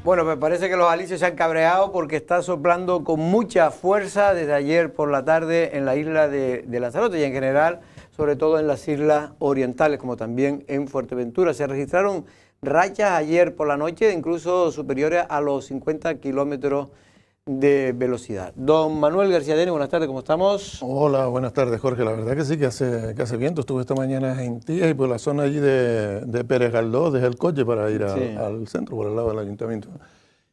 Bueno, pues parece que los alisios se han cabreado porque está soplando con mucha fuerza desde ayer por la tarde en la isla de Lanzarote y en general, sobre todo en las islas orientales, como también en Fuerteventura. Se registraron rachas ayer por la noche, incluso superiores a los 50 kilómetros de velocidad. Don Manuel García Deni, buenas tardes, ¿cómo estamos? Hola, buenas tardes, Jorge. La verdad que sí, que hace viento. Estuve esta mañana en Tía y por la zona allí de Pérez Galdós, dejé el coche para ir al centro, por el lado del ayuntamiento.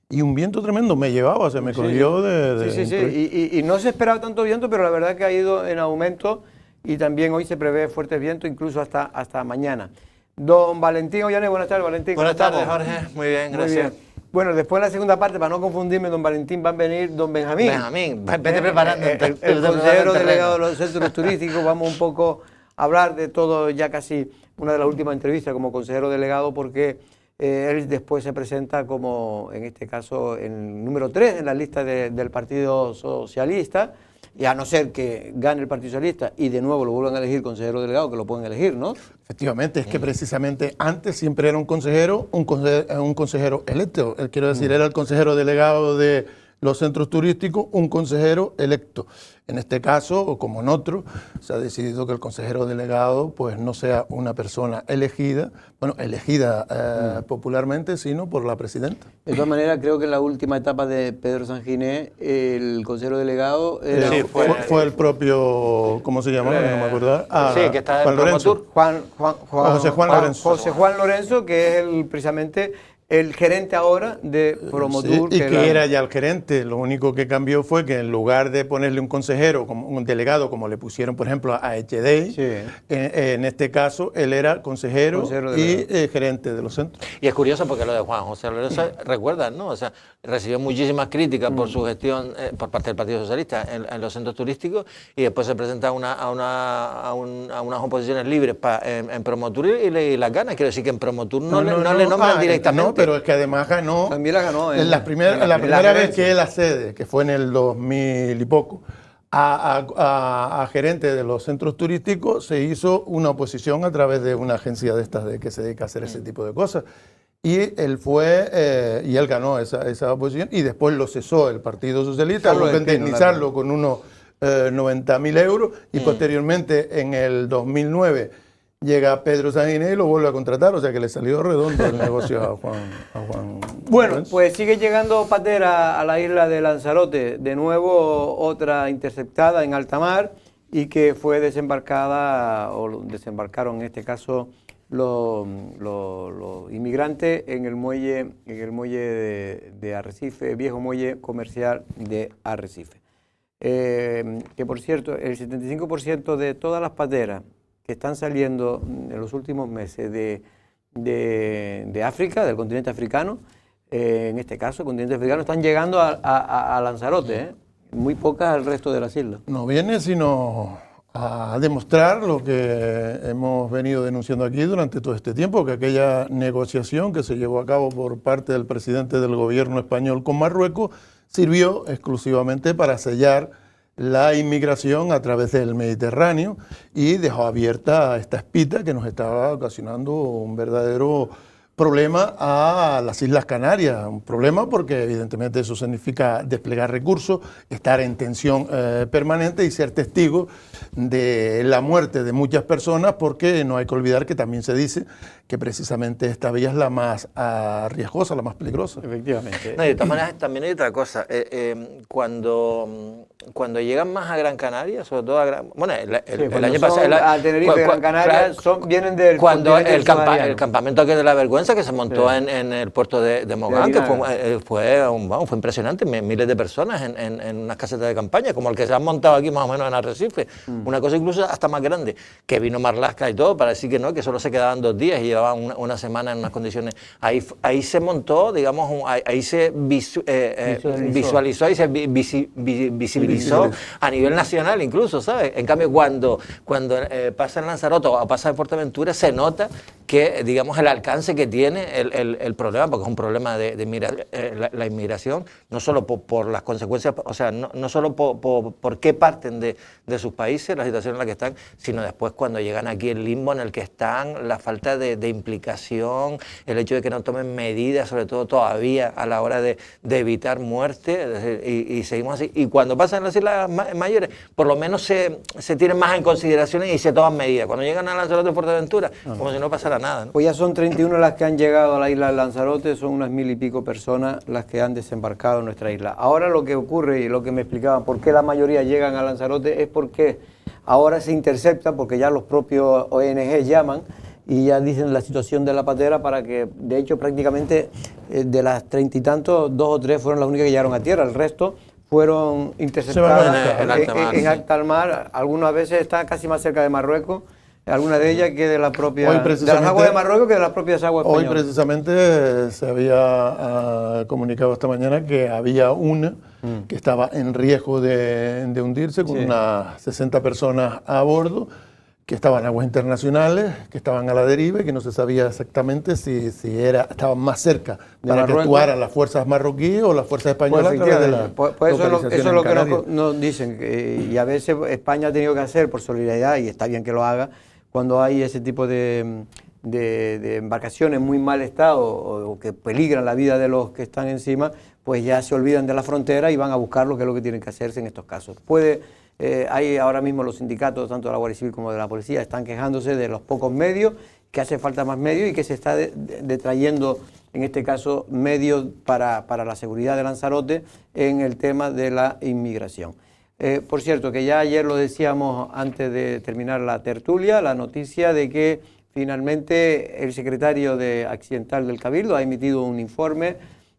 Y un viento tremendo me llevaba, se me cogió Sí. Y no se esperaba tanto viento, pero la verdad que ha ido en aumento y también hoy se prevé fuertes vientos, incluso hasta mañana. Don Valentín Ollanes, buenas tardes, Valentín. Buenas tardes, Jorge. Muy bien, gracias. Muy bien. Bueno, después en la segunda parte, para no confundirme, don Valentín, va a venir don Benjamín. Benjamín, vete preparando. El consejero delegado de los centros turísticos. Vamos un poco a hablar de todo, ya casi una de las últimas entrevistas como consejero delegado, porque él después se presenta como, en este caso, el número 3 en la lista del Partido Socialista. Y a no ser que gane el Partido Socialista y de nuevo lo vuelvan a elegir consejero delegado, que lo pueden elegir, ¿no? Efectivamente, es que precisamente antes siempre era un consejero electo. Quiero decir, era el consejero delegado de los centros turísticos, un consejero electo. En este caso, o como en otro, se ha decidido que el consejero delegado pues no sea una persona elegida, popularmente, sino por la presidenta. De todas maneras, creo que en la última etapa de Pedro Sanginés, el consejero delegado era, fue el propio, ¿cómo se llama? No me acuerdo. Sí, que está en Promotur. José Juan Lorenzo. José Juan Lorenzo, que es precisamente el gerente ahora de Promotur. Sí, y que era ya el gerente. Lo único que cambió fue que en lugar de ponerle un consejero, como un delegado, como le pusieron, por ejemplo, a Echedei, en este caso él era consejero y gerente de los centros. Y es curioso porque lo de Juan José Lorenzo, recuerdan, ¿no? O sea, recibió muchísimas críticas por su gestión por parte del Partido Socialista en los centros turísticos y después se presenta a unas oposiciones libres en Promotur y las gana. Quiero decir que en Promotur no le nombran directamente. Pero es que además ganó. También la ganó. La primera vez que él accede, que fue en el 2000 y poco, a gerente de los centros turísticos, se hizo una oposición a través de una agencia de estas que se dedica a hacer ese tipo de cosas. Y él él ganó esa oposición y después lo cesó el Partido Socialista, tuvo que indemnizarlo con unos 90.000 euros y posteriormente en el 2009 llega Pedro Sanginés y lo vuelve a contratar, o sea que le salió redondo el negocio a Juan. Bueno, pues sigue llegando patera a la isla de Lanzarote, de nuevo otra interceptada en alta mar y que fue desembarcada, o desembarcaron en este caso los inmigrantes en el muelle de Arrecife, viejo muelle comercial de Arrecife. Que por cierto, el 75% de todas las pateras que están saliendo en los últimos meses de África, del continente africano, en este caso, el continente africano, están llegando a Lanzarote, muy pocas al resto de las islas. No viene sino a demostrar lo que hemos venido denunciando aquí durante todo este tiempo, que aquella negociación que se llevó a cabo por parte del presidente del gobierno español con Marruecos sirvió exclusivamente para sellar la inmigración a través del Mediterráneo y dejó abierta esta espita que nos estaba ocasionando un verdadero problema a las Islas Canarias. Un problema porque evidentemente eso significa desplegar recursos, estar en tensión permanente y ser testigo de la muerte de muchas personas, porque no hay que olvidar que también se dice que precisamente esta vía es la más riesgosa, la más peligrosa. Efectivamente. No, y de todas maneras también hay otra cosa. Cuando llegan más a Gran Canaria, sobre todo el año pasado... a Tenerife, Gran Canaria, vienen del... Cuando el campamento aquel de la vergüenza que se montó en el puerto de Mogán, que fue impresionante, miles de personas en unas casetas de campaña, como el que se han montado aquí más o menos en Arrecife, una cosa incluso hasta más grande, que vino Marlaska y todo para decir que no, que solo se quedaban 2 días y llevaban una semana en unas condiciones. Ahí se montó, digamos, ahí se visualizó y se visibilizó a nivel nacional incluso, ¿sabes? En cambio, cuando pasa en Lanzarote o pasa en Fuerteventura, se nota que, digamos, el alcance que tiene el problema, porque es un problema de la inmigración, no solo por las consecuencias, o sea, no solo por qué parten de sus países, la situación en la que están, sino después cuando llegan aquí, el limbo en el que están, la falta de implicación, el hecho de que no tomen medidas, sobre todo todavía a la hora de evitar muerte, es decir, y seguimos así. Y cuando pasan las islas mayores, por lo menos se tienen más en consideración y se toman medidas. Cuando llegan a Lanzarote de Fuerteventura, como si no pasara nada, ¿no? Pues ya son 31 las que han llegado a la isla de Lanzarote, son unas 1000 y pico personas las que han desembarcado en nuestra isla. Ahora lo que ocurre y lo que me explicaban, por qué la mayoría llegan a Lanzarote, es porque ahora se intercepta, porque ya los propios ONG llaman y ya dicen la situación de la patera para que, de hecho, prácticamente de las 30 y tantos, 2 o 3 fueron las únicas que llegaron a tierra, el resto fueron interceptadas en alta mar, algunas veces están casi más cerca de Marruecos, alguna de ellas que de la propia, de las aguas de Marruecos que de las propias aguas españolas. Hoy precisamente se había comunicado esta mañana que había una que estaba en riesgo de hundirse con unas 60 personas a bordo, que estaban en aguas internacionales, que estaban a la deriva y que no se sabía exactamente si estaban más cerca para que actuaran las fuerzas marroquíes o las fuerzas españolas. Pues eso es lo que nos dicen, y a veces España ha tenido que hacer por solidaridad, y está bien que lo haga, cuando hay ese tipo de embarcaciones en muy mal estado o que peligran la vida de los que están encima, pues ya se olvidan de la frontera y van a buscar lo que es lo que tienen que hacerse en estos casos. Hay ahora mismo los sindicatos, tanto de la Guardia Civil como de la policía, están quejándose de los pocos medios, que hace falta más medios y que se está detrayendo, en este caso, medios para la seguridad de Lanzarote en el tema de la inmigración. Por cierto, que ya ayer lo decíamos antes de terminar la tertulia, la noticia de que finalmente el secretario accidental del Cabildo ha emitido un informe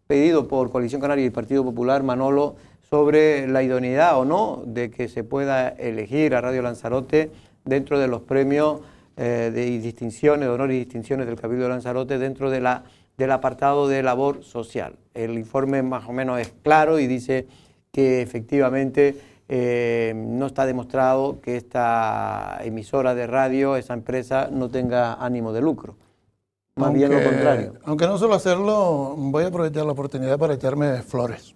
pedido por Coalición Canaria y el Partido Popular, Manolo, sobre la idoneidad o no de que se pueda elegir a Radio Lanzarote dentro de los premios de distinciones, de honor y distinciones del Cabildo de Lanzarote dentro del apartado de labor social. El informe más o menos es claro y dice que efectivamente no está demostrado que esta emisora de radio, esa empresa, no tenga ánimo de lucro. Más bien lo contrario. Aunque no suelo hacerlo, voy a aprovechar la oportunidad para echarme flores.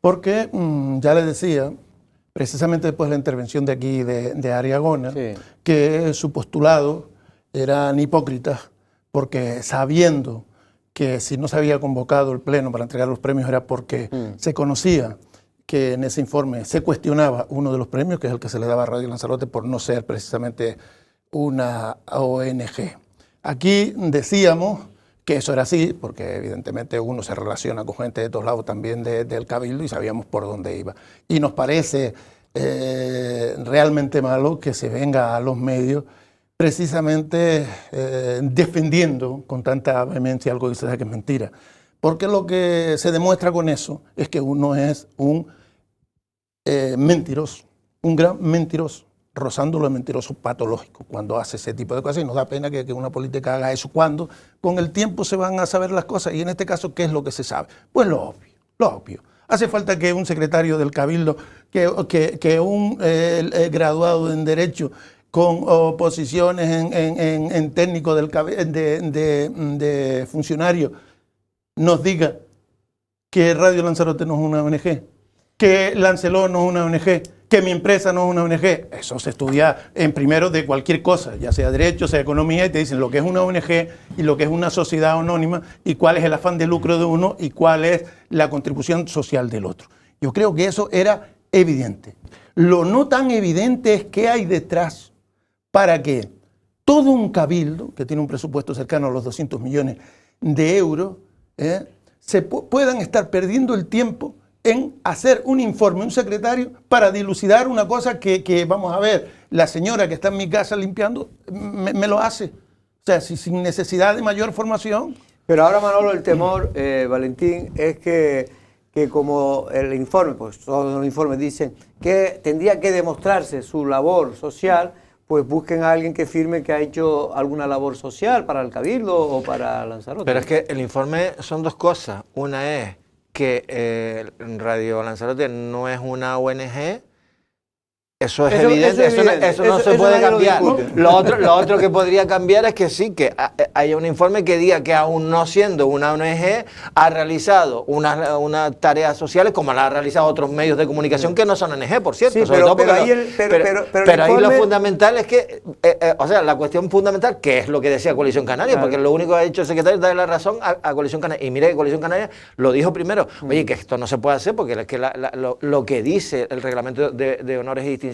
Porque ya les decía, precisamente después de la intervención de aquí de Ariagona, que su postulado eran hipócritas, porque sabiendo que si no se había convocado el Pleno para entregar los premios era porque se conocía que en ese informe se cuestionaba uno de los premios, que es el que se le daba a Radio Lanzarote por no ser precisamente una ONG. Aquí decíamos que eso era así, porque evidentemente uno se relaciona con gente de todos lados también del Cabildo y sabíamos por dónde iba. Y nos parece realmente malo que se venga a los medios precisamente defendiendo con tanta vehemencia algo que se sabe que es mentira. Porque lo que se demuestra con eso es que uno es un mentiroso, un gran mentiroso, rozándolo de mentiroso patológico cuando hace ese tipo de cosas, y nos da pena que una política haga eso cuando con el tiempo se van a saber las cosas. Y en este caso, ¿qué es lo que se sabe? Pues lo obvio. Hace falta que un secretario del Cabildo, que un graduado en Derecho con posiciones en técnico de funcionario nos diga que Radio Lanzarote no es una ONG, que Lancelot no es una ONG, que mi empresa no es una ONG. Eso se estudia en primero de cualquier cosa, ya sea derecho, sea economía, y te dicen lo que es una ONG y lo que es una sociedad anónima y cuál es el afán de lucro de uno y cuál es la contribución social del otro. Yo creo que eso era evidente. Lo no tan evidente es qué hay detrás para que todo un cabildo, que tiene un presupuesto cercano a los 200 millones de euros, se puedan estar perdiendo el tiempo en hacer un informe, un secretario, para dilucidar una cosa que vamos a ver, la señora que está en mi casa limpiando me lo hace. O sea, sin necesidad de mayor formación. Pero ahora, Manolo, el temor, Valentín, es que como el informe, pues todos los informes dicen que tendría que demostrarse su labor social, pues busquen a alguien que firme que ha hecho alguna labor social para el Cabildo o para Lanzarote. Pero es que el informe son dos cosas. Una es que Radio Lanzarote no es una ONG Eso es evidente, eso no se puede cambiar. Lo otro que podría cambiar es que sí, que haya un informe que diga que aún no siendo una ONG ha realizado unas tareas sociales como las ha realizado otros medios de comunicación que no son ONG, por cierto. Sí, pero ahí lo fundamental es que, o sea, la cuestión fundamental, que es lo que decía Coalición Canaria, porque lo único que ha hecho el secretario es darle la razón a Coalición Canaria. Y mire que Coalición Canaria lo dijo primero, oye, que esto no se puede hacer porque es que lo que dice el reglamento de honores y distinciones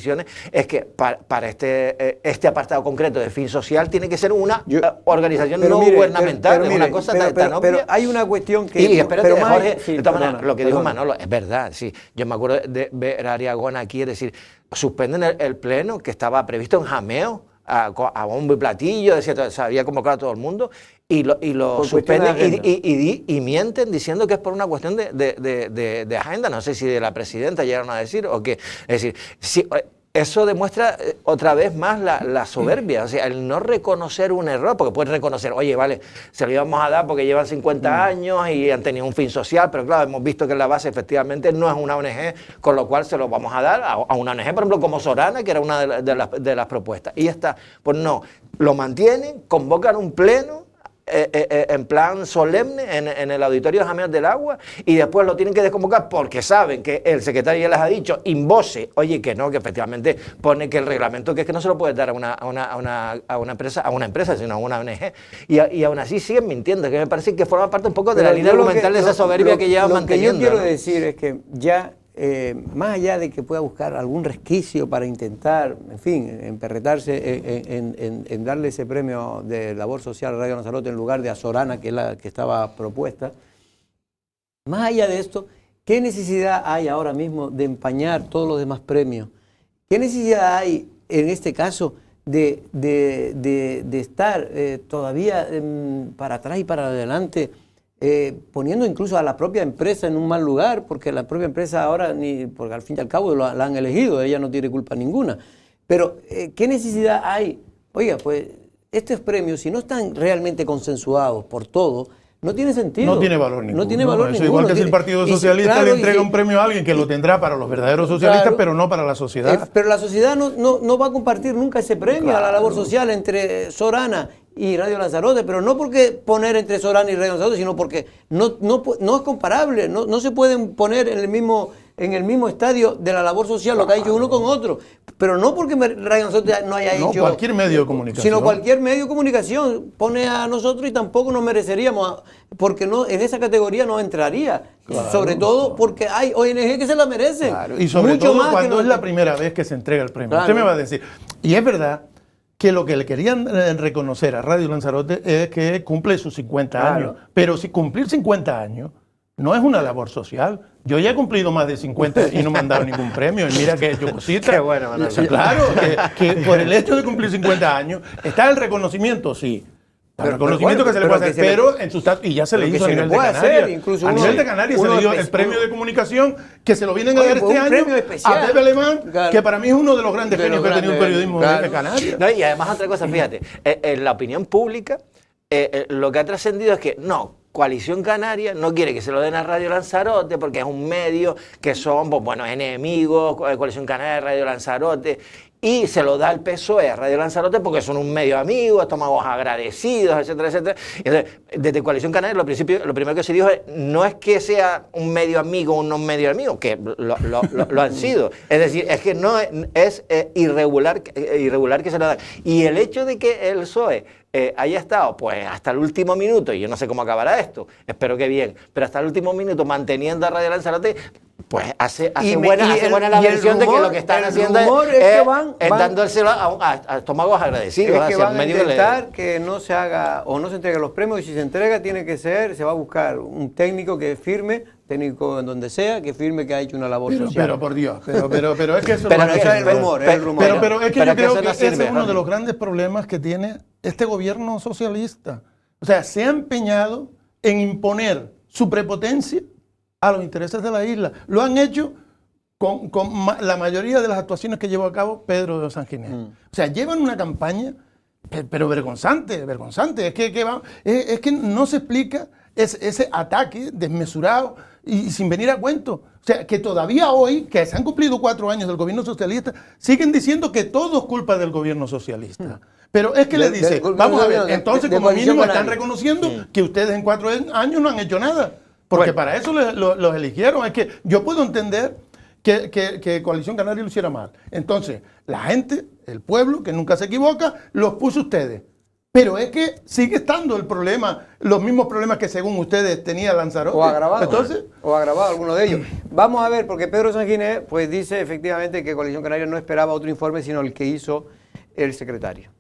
es que para este apartado concreto de fin social tiene que ser una organización no gubernamental, es una cosa tan obvia. Pero hay una cuestión que... Y espérate, Jorge, de todas maneras, lo que dijo Manolo es verdad, sí. Yo me acuerdo de ver a Ariagón aquí, es decir, suspenden el pleno que estaba previsto en Jameo, a bombo y platillo, decía, se había convocado a todo el mundo, y lo suspenden y mienten diciendo que es por una cuestión de agenda, no sé si de la presidenta llegaron a decir o qué. Es decir, si, eso demuestra otra vez más la soberbia, o sea, el no reconocer un error, porque puedes reconocer, oye, vale, se lo íbamos a dar porque llevan 50 años y han tenido un fin social, pero claro, hemos visto que la base efectivamente no es una ONG, con lo cual se lo vamos a dar a una ONG, por ejemplo, como Sorana, que era una de las propuestas. Y ya está. Pues no, lo mantienen, convocan un pleno, en plan solemne en el auditorio de Jameos del Agua, y después lo tienen que desconvocar porque saben que el secretario ya les ha dicho in voce, oye, que no, que efectivamente pone que el reglamento que es que no se lo puede dar a una empresa, sino a una ONG, y aún así siguen mintiendo, que me parece que forma parte un poco de la línea argumental de esa soberbia que llevan manteniendo. Lo que yo quiero decir es que ya más allá de que pueda buscar algún resquicio para intentar, en fin, emperretarse en darle ese premio de labor social a Radio Lanzarote en lugar de a Sorana, que es la que estaba propuesta, más allá de esto, ¿qué necesidad hay ahora mismo de empañar todos los demás premios? ¿Qué necesidad hay, en este caso, de estar todavía para atrás y para adelante, poniendo incluso a la propia empresa en un mal lugar, porque la propia empresa ahora, porque al fin y al cabo la han elegido, ella no tiene culpa ninguna. Pero, ¿qué necesidad hay? Oiga, pues estos premios, si no están realmente consensuados por todo, no tiene sentido. No tiene valor ninguno. No tiene valor ninguno. Igual que si el Partido Socialista le entrega un premio a alguien que lo tendrá para los verdaderos socialistas, pero no para la sociedad. Pero la sociedad no va a compartir nunca ese premio a la labor social entre Sorana y Radio Lanzarote, pero no porque poner entre Sorana y Radio Lanzarote, sino porque no es comparable, no se pueden poner en el mismo estadio de la labor social lo que ha hecho uno con otro, pero no porque Radio Lanzarote no haya hecho... No, cualquier medio de comunicación. Sino cualquier medio de comunicación pone a nosotros y tampoco nos mereceríamos, porque no en esa categoría no entraría, sobre todo porque hay ONG que se la merecen. Y sobre todo cuando es la primera vez que se entrega el premio. Usted me va a decir, y es verdad que lo que le querían reconocer a Radio Lanzarote es que cumple sus 50 años. Pero si cumplir 50 años no es una labor social. Yo ya he cumplido más de 50 y no me han dado ningún premio. Y mira que he hecho cositas. Qué bueno, Manolo. Claro, que por el hecho de cumplir 50 años está el reconocimiento, sí. El reconocimiento que se le puede hacer, pero en su y ya se le hizo a nivel de Canarias. A nivel de Canarias se le dio el premio de comunicación que se lo vienen a dar este año a Pepe Alemán, que para mí es uno de los grandes genios que ha tenido el periodismo de Canarias. No, y además otra cosa, fíjate, en la opinión pública lo que ha trascendido es que no, Coalición Canaria no quiere que se lo den a Radio Lanzarote porque es un medio que son, pues, bueno, enemigos, Coalición Canaria, Radio Lanzarote, y se lo da el PSOE a Radio Lanzarote porque son un medio amigo, estamos agradecidos, etcétera, etcétera. Y entonces, desde Coalición Canaria lo primero que se dijo es, no es que sea un medio amigo o un no medio amigo, que lo han sido. Es decir, es que no es irregular que se lo dan. Y el hecho de que el PSOE haya estado pues hasta el último minuto, y yo no sé cómo acabará esto, espero que bien, pero hasta el último minuto manteniendo a Radio Lanzarote, pues hace buena la versión de que lo que están haciendo es dándoselo a estómagos agradecidos. Es que van a intentar que no se haga o no se entreguen los premios, y si se entrega tiene que ser, se va a buscar un técnico que firme, técnico en donde sea, que firme que ha hecho una labor social. Pero por Dios, pero es que eso no es el rumor, Pero es que yo creo que ese es uno de los grandes problemas que tiene este gobierno socialista. O sea, se ha empeñado en imponer su prepotencia a los intereses de la isla. Lo han hecho con la mayoría de las actuaciones que llevó a cabo Pedro de San Ginés. O sea, llevan una campaña, pero vergonzante. Es que no se explica ese ataque desmesurado y sin venir a cuento. O sea, que todavía hoy, que se han cumplido 4 años del gobierno socialista, siguen diciendo que todo es culpa del gobierno socialista. Pero es que le dice, vamos a ver, entonces como mínimo están reconociendo que ustedes en 4 años no han hecho nada. Porque para eso los eligieron. Es que yo puedo entender que Coalición Canaria lo hiciera mal. Entonces, la gente, el pueblo, que nunca se equivoca, los puso ustedes. Pero es que sigue estando el problema, los mismos problemas que según ustedes tenía Lanzarote. O agravado. Entonces, o agravado alguno de ellos. Vamos a ver, porque Pedro Sanginés pues dice efectivamente que Coalición Canaria no esperaba otro informe, sino el que hizo el secretario.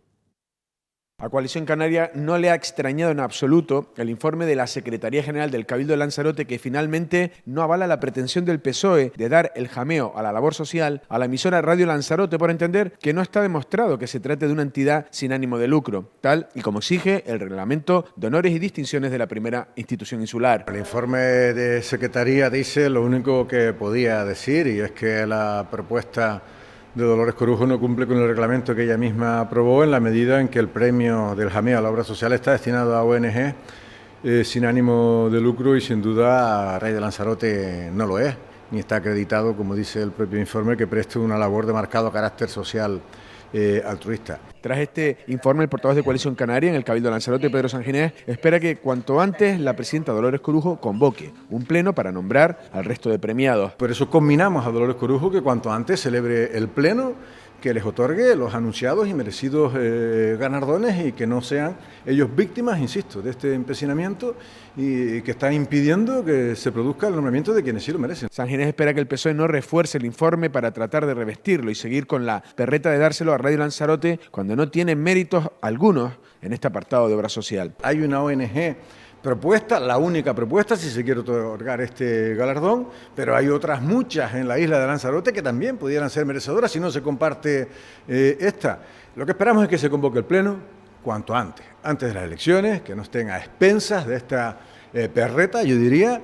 A Coalición Canaria no le ha extrañado en absoluto el informe de la Secretaría General del Cabildo de Lanzarote, que finalmente no avala la pretensión del PSOE de dar el jameo a la labor social a la emisora Radio Lanzarote, por entender que no está demostrado que se trate de una entidad sin ánimo de lucro, tal y como exige el Reglamento de Honores y Distinciones de la primera institución insular. El informe de Secretaría dice lo único que podía decir, y es que la propuesta de Dolores Corujo no cumple con el reglamento que ella misma aprobó, en la medida en que el premio del jameo a la obra social está destinado a ONG sin ánimo de lucro, y sin duda Radio Lanzarote no lo es, ni está acreditado, como dice el propio informe, que preste una labor de marcado carácter social altruista. Tras este informe, el portavoz de Coalición Canaria en el Cabildo de Lanzarote, Pedro Sanginés, espera que cuanto antes la presidenta Dolores Corujo convoque un pleno para nombrar al resto de premiados. Por eso combinamos a Dolores Corujo que cuanto antes celebre el pleno, que les otorgue los anunciados y merecidos galardones, y que no sean ellos víctimas, insisto, de este empecinamiento, y que están impidiendo que se produzca el nombramiento de quienes sí lo merecen. Sanginés espera que el PSOE no refuerce el informe para tratar de revestirlo y seguir con la perreta de dárselo a Radio Lanzarote cuando no tiene méritos algunos en este apartado de obra social. Hay una ONG propuesta, la única propuesta si se quiere otorgar este galardón, pero hay otras muchas en la isla de Lanzarote que también pudieran ser merecedoras si no se comparte esta. Lo que esperamos es que se convoque el pleno cuanto antes de las elecciones, que no estén a expensas de esta perreta, yo diría,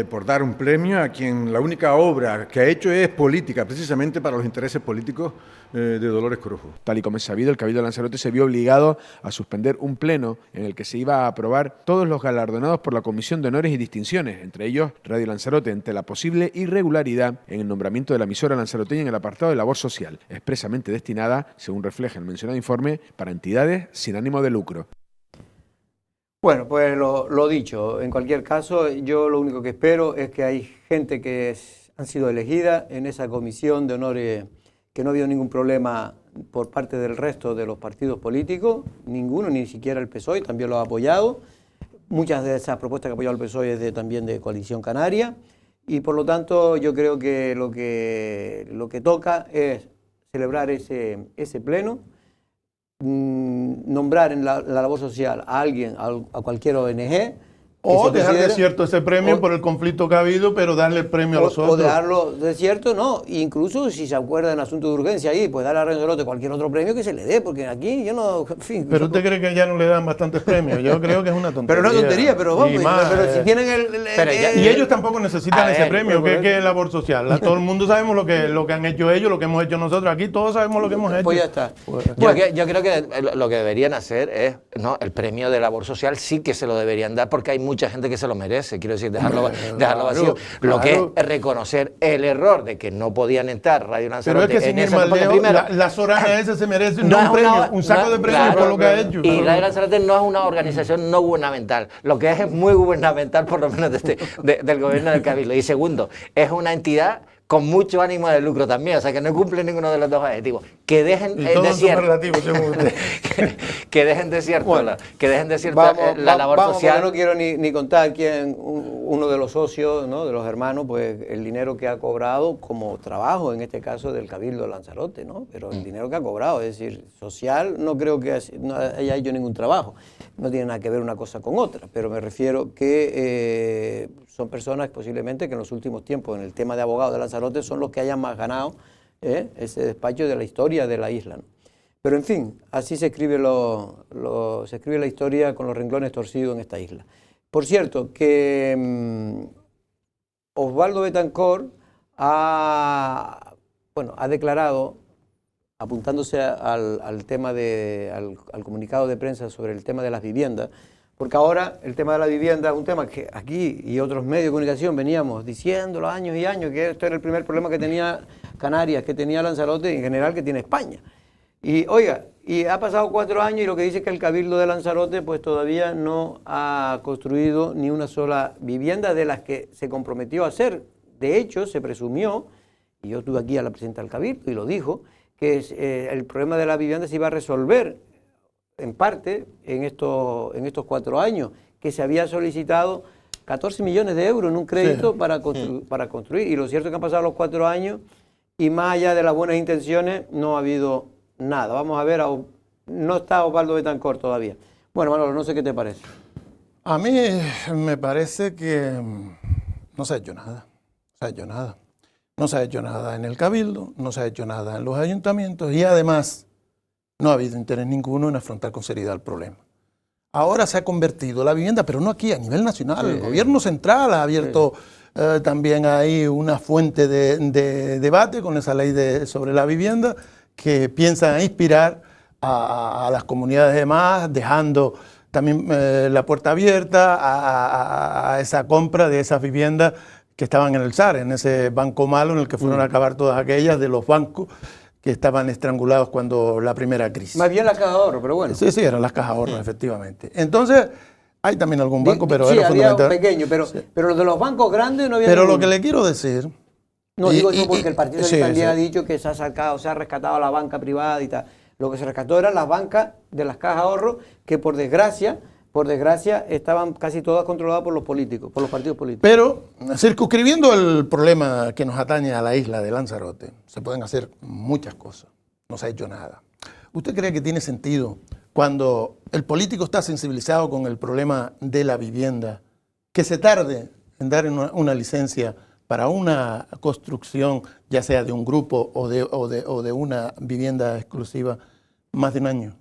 por dar un premio a quien la única obra que ha hecho es política, precisamente para los intereses políticos de Dolores Corujo. Tal y como es sabido, el Cabildo de Lanzarote se vio obligado a suspender un pleno en el que se iba a aprobar todos los galardonados por la Comisión de Honores y Distinciones, entre ellos Radio Lanzarote, ante la posible irregularidad en el nombramiento de la emisora lanzaroteña en el apartado de labor social, expresamente destinada, según refleja el mencionado informe, para entidades sin ánimo de lucro. Bueno, pues lo dicho, en cualquier caso, yo lo único que espero es que hay gente que han sido elegidas en esa comisión de honores, que no ha habido ningún problema por parte del resto de los partidos políticos, ninguno, ni siquiera el PSOE, también lo ha apoyado. Muchas de esas propuestas que ha apoyado el PSOE es también de Coalición Canaria, y por lo tanto yo creo que lo que toca es celebrar ese pleno, nombrar en la labor social a alguien, a cualquier ONG. O dejar desierto ese premio por el conflicto que ha habido, pero darle el premio a los otros. O dejarlo desierto, no. Incluso si se acuerda en asunto de urgencia ahí, pues darle a Lanzarote cualquier otro premio que se le dé, porque aquí yo no... En fin, pero usted cree que ya no le dan bastantes premios. Yo creo que es una tontería. Pero no tontería, pero vamos. Pero si tienen y ellos tampoco necesitan ese premio, que es labor social. Todo el mundo sabemos lo que han hecho ellos, lo que hemos hecho nosotros. Aquí todos sabemos lo que hemos hecho. Pues ya está. Yo creo que lo que deberían hacer es, ¿no?, el premio de labor social sí que se lo deberían dar, porque hay mucha gente que se lo merece, quiero decir, dejarlo vacío. Lo que es reconocer el error de que no podían entrar Radio Lanzarote. Pero es que sin ir más lejos, la Sorana ese se merece un premio, un saco de premios por lo que ha hecho. Y Radio Lanzarote no es una organización no gubernamental, lo que es muy gubernamental, por lo menos del gobierno del Cabildo. Y segundo, es una entidad con mucho ánimo de lucro también, o sea que no cumple ninguno de los dos objetivos. Que dejen desierto. Que dejen desierto, que dejen desierto la labor social. No quiero ni contar quién, uno de los socios, ¿no?, de los hermanos, pues el dinero que ha cobrado como trabajo, en este caso del Cabildo de Lanzarote, ¿no? Pero el dinero que ha cobrado, es decir, social, no creo que no haya hecho ningún trabajo. No tiene nada que ver una cosa con otra, pero me refiero que son personas posiblemente que en los últimos tiempos, en el tema de abogados de Lanzarote, son los que hayan más ganado ese despacho de la historia de la isla, ¿no? Pero en fin, así se escribe, se escribe la historia con los renglones torcidos en esta isla. Por cierto, que Osvaldo Betancourt ha declarado, apuntándose al tema al comunicado de prensa sobre el tema de las viviendas, Porque ahora el tema de la vivienda es un tema que aquí y otros medios de comunicación veníamos diciéndolo años y años, que esto era el primer problema que tenía Canarias, que tenía Lanzarote y en general que tiene España. Y oiga, y ha pasado 4 años y lo que dice es que el Cabildo de Lanzarote pues todavía no ha construido ni una sola vivienda de las que se comprometió a hacer. De hecho, se presumió, y yo tuve aquí a la presidenta del Cabildo y lo dijo, que el problema de la vivienda se iba a resolver en parte en estos 4 años, que se había solicitado 14 millones de euros en un crédito para construir. Y lo cierto es que han pasado los 4 años y más allá de las buenas intenciones no ha habido nada. Vamos a ver, no está Osvaldo Betancourt todavía. Bueno, Manolo, no sé qué te parece. A mí me parece que no se ha hecho nada. No se ha hecho nada en el Cabildo, no se ha hecho nada en los ayuntamientos y además no ha habido interés ninguno en afrontar con seriedad el problema. Ahora se ha convertido la vivienda, pero no aquí, a nivel nacional. El gobierno central ha abierto también ahí una fuente de debate con esa ley sobre la vivienda que piensa inspirar a las comunidades demás, dejando también la puerta abierta a esa compra de esas viviendas que estaban en el SAR, en ese banco malo en el que fueron a acabar todas aquellas de los bancos que estaban estrangulados cuando la primera crisis. Más bien la caja de ahorro, pero bueno. Sí, eran las cajas de ahorro, efectivamente. Entonces, hay también algún banco, pero sí, era fundamental. Había pequeño, pero los de los bancos grandes no había Pero ninguno. lo que le quiero decir... No digo eso porque el Partido también ha dicho que se ha rescatado a la banca privada y tal. Lo que se rescató eran las bancas de las cajas de ahorro que por desgracia estaban casi todas controladas por los políticos, por los partidos políticos. Pero circunscribiendo el problema que nos atañe a la isla de Lanzarote, se pueden hacer muchas cosas. No se ha hecho nada. ¿Usted cree que tiene sentido cuando el político está sensibilizado con el problema de la vivienda, que se tarde en dar una licencia para una construcción, ya sea de un grupo o de una vivienda exclusiva, más de un año?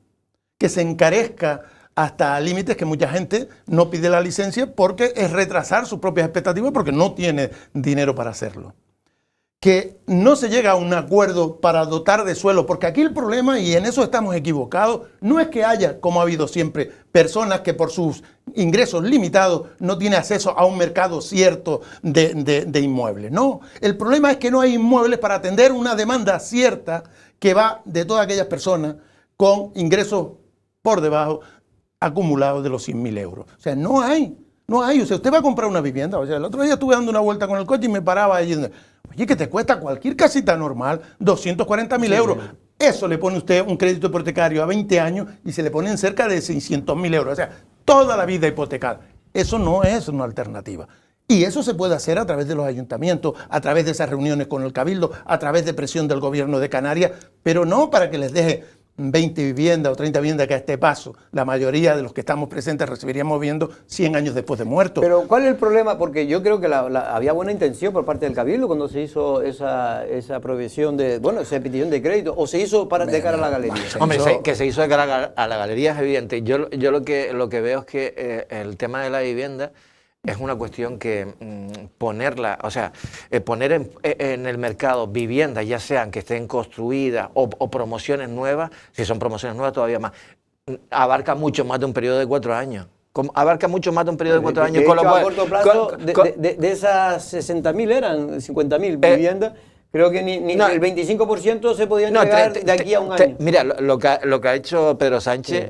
Que se encarezca hasta límites que mucha gente no pide la licencia porque es retrasar sus propias expectativas porque no tiene dinero para hacerlo. Que no se llega a un acuerdo para dotar de suelo, porque aquí el problema, y en eso estamos equivocados, no es que haya, como ha habido siempre, personas que por sus ingresos limitados no tienen acceso a un mercado cierto de inmuebles. No, el problema es que no hay inmuebles para atender una demanda cierta que va de todas aquellas personas con ingresos por debajo acumulados de los 100.000 euros. O sea, no hay. O sea, usted va a comprar una vivienda. O sea, el otro día estuve dando una vuelta con el coche y me paraba ahí diciendo, oye, que te cuesta cualquier casita normal 240.000 euros. Eso le pone usted un crédito hipotecario a 20 años y se le ponen cerca de 600.000 euros. O sea, toda la vida hipotecada. Eso no es una alternativa. Y eso se puede hacer a través de los ayuntamientos, a través de esas reuniones con el Cabildo, a través de presión del gobierno de Canarias, pero no para que les deje 20 viviendas o 30 viviendas que a este paso la mayoría de los que estamos presentes recibiríamos viendo 100 años después de muertos. Pero ¿cuál es el problema? Porque yo creo que había buena intención por parte del Cabildo cuando se hizo esa provisión esa petición de crédito, o se hizo de cara a la galería. Hombre, que se hizo de cara a la galería es evidente. Yo lo que veo es que el tema de la vivienda es una cuestión que ponerla, o sea, poner en el mercado viviendas, ya sean que estén construidas o promociones nuevas, si son promociones nuevas todavía más, abarca mucho más de un periodo de 4 años. Abarca mucho más de un periodo de 4 años. Con lo cual, a corto plazo, de esas 60.000 eran 50.000 viviendas. Creo que ni el 25% se podía entregar de aquí a un año. Mira, lo que ha hecho Pedro Sánchez,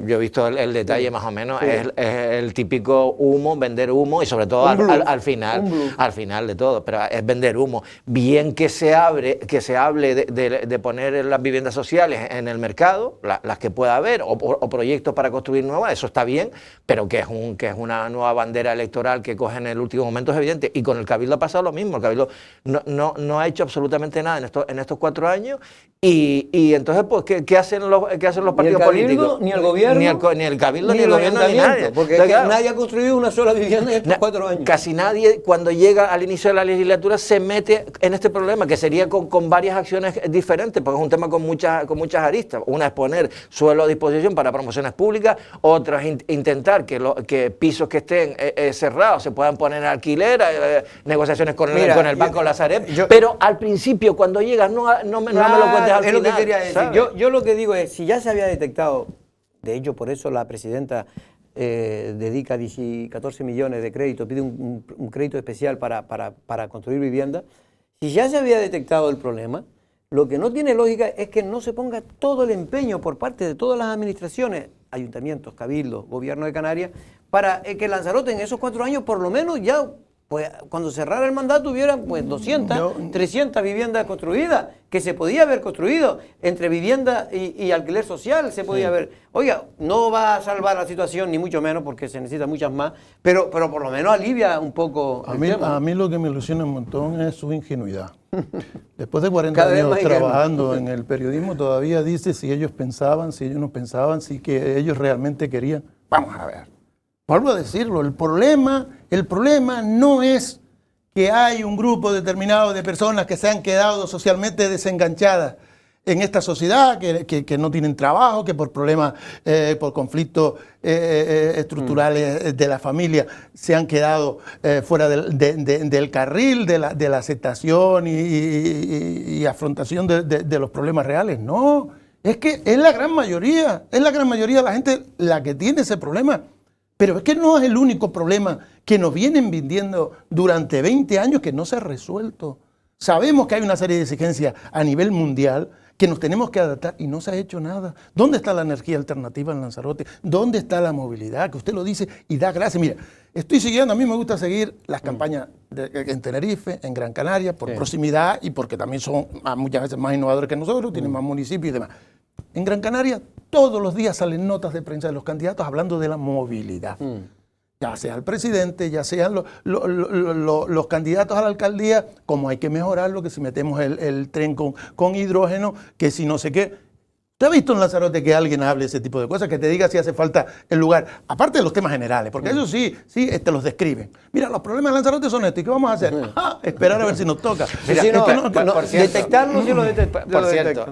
yo he visto el detalle más o menos, es el típico humo, vender humo y sobre todo al final de todo, pero es vender humo. Bien que se hable de poner las viviendas sociales en el mercado, las que pueda haber, o proyectos para construir nuevas, eso está bien, pero que es una nueva bandera electoral que coge en el último momento es evidente. Y con el Cabildo ha pasado lo mismo. El Cabildo no ha hecho absolutamente nada en estos 4 años y entonces pues ¿qué hacen los partidos políticos? Ni el gobierno, ni el Cabildo, ni el gobierno, ni nadie. Porque entonces, claro, nadie ha construido una sola vivienda en estos 4 años. Casi nadie, cuando llega al inicio de la legislatura, se mete en este problema, que sería con varias acciones diferentes, porque es un tema con muchas aristas. Una es poner suelo a disposición para promociones públicas, otra es intentar que pisos que estén cerrados se puedan poner en alquiler, negociaciones con el Banco La Sareb, pero al principio, cuando llegas, no me lo cuentes al final. Es lo que quería decir. Yo lo que digo es, si ya se había detectado, de hecho por eso la presidenta dedica 14 millones de crédito, pide un crédito especial para construir vivienda. Si ya se había detectado el problema, lo que no tiene lógica es que no se ponga todo el empeño por parte de todas las administraciones, ayuntamientos, cabildos, gobierno de Canarias, para que Lanzarote en esos 4 años por lo menos ya, pues cuando cerrara el mandato hubiera pues 200, 300 viviendas construidas, que se podía haber construido entre vivienda y alquiler social, se podía haber. Oiga, no va a salvar la situación, ni mucho menos, porque se necesitan muchas más, pero por lo menos alivia un poco el tema. A mí lo que me ilusiona un montón es su ingenuidad. Después de 40 años trabajando en el periodismo, todavía dice si ellos pensaban, si ellos no pensaban, si que ellos realmente querían. Vamos a ver. Vuelvo a decirlo, el problema no es que hay un grupo determinado de personas que se han quedado socialmente desenganchadas en esta sociedad, que no tienen trabajo, que por problemas, por conflictos estructurales de la familia se han quedado fuera del carril de la aceptación y afrontación de los problemas reales. No, es que es la gran mayoría de la gente la que tiene ese problema. Pero es que no es el único problema que nos vienen vendiendo durante 20 años que no se ha resuelto. Sabemos que hay una serie de exigencias a nivel mundial que nos tenemos que adaptar y no se ha hecho nada. ¿Dónde está la energía alternativa en Lanzarote? ¿Dónde está la movilidad? Que usted lo dice y da gracias. Mira, estoy siguiendo, a mí me gusta seguir las campañas en Tenerife, en Gran Canaria, por proximidad y porque también son muchas veces más innovadores que nosotros, tienen más municipios y demás. En Gran Canaria todos los días salen notas de prensa de los candidatos hablando de la movilidad. Ya sea el presidente, ya sean los candidatos a la alcaldía, como hay que mejorarlo, que si metemos el tren con hidrógeno, que si no sé qué. ¿Usted ha visto en Lanzarote que alguien hable ese tipo de cosas, que te diga si hace falta el lugar? Aparte de los temas generales, porque eso sí, te los describen. Mira, los problemas de Lanzarote son estos, ¿y qué vamos a hacer? Esperar a ver si nos toca. Mira, detectarlos y lo detectan. Por cierto,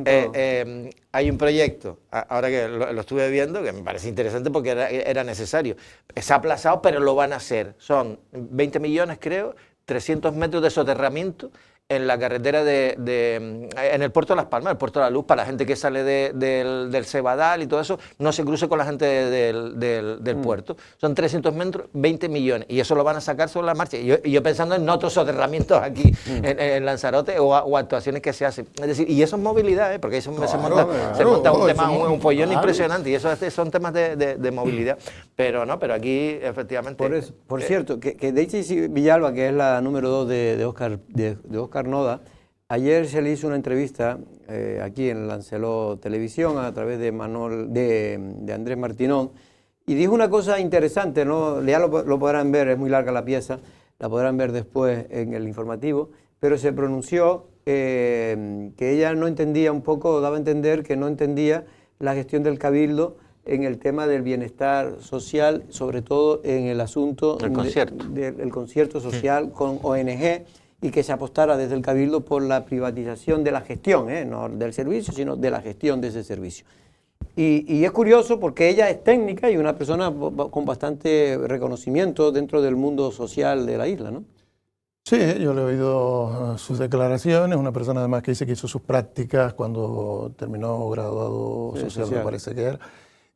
hay un proyecto, ahora que lo estuve viendo, que me parece interesante porque era necesario. Se ha aplazado, pero lo van a hacer. Son 20 millones, creo, 300 metros de soterramiento en la carretera en el puerto de Las Palmas, el puerto de la Luz, para la gente que sale del Cebadal y todo eso, no se cruce con la gente del puerto. Son 300 metros, 20 millones, y eso lo van a sacar sobre la marcha. Y yo pensando en otros soterramientos aquí en Lanzarote o actuaciones que se hacen. Es decir, y eso es movilidad, porque ahí se monta un tema, un follón impresionante, y eso son temas de movilidad. Pero aquí, efectivamente... Por cierto, que Daisy Villalba, que es la número 2 de Óscar Noda, ayer se le hizo una entrevista aquí en Lancelot Televisión a través de Andrés Martinón, y dijo una cosa interesante, ¿no? Ya lo podrán ver, es muy larga la pieza, la podrán ver después en el informativo, pero se pronunció que ella no entendía un poco, daba a entender que no entendía la gestión del Cabildo en el tema del bienestar social, sobre todo en el asunto del concierto social con ONG, y que se apostara desde el Cabildo por la privatización de la gestión, no del servicio, sino de la gestión de ese servicio. Y es curioso porque ella es técnica y una persona con bastante reconocimiento dentro del mundo social de la isla, ¿no? Sí, yo le he oído sus declaraciones, una persona además que dice que hizo sus prácticas cuando terminó graduado social, me parece que era.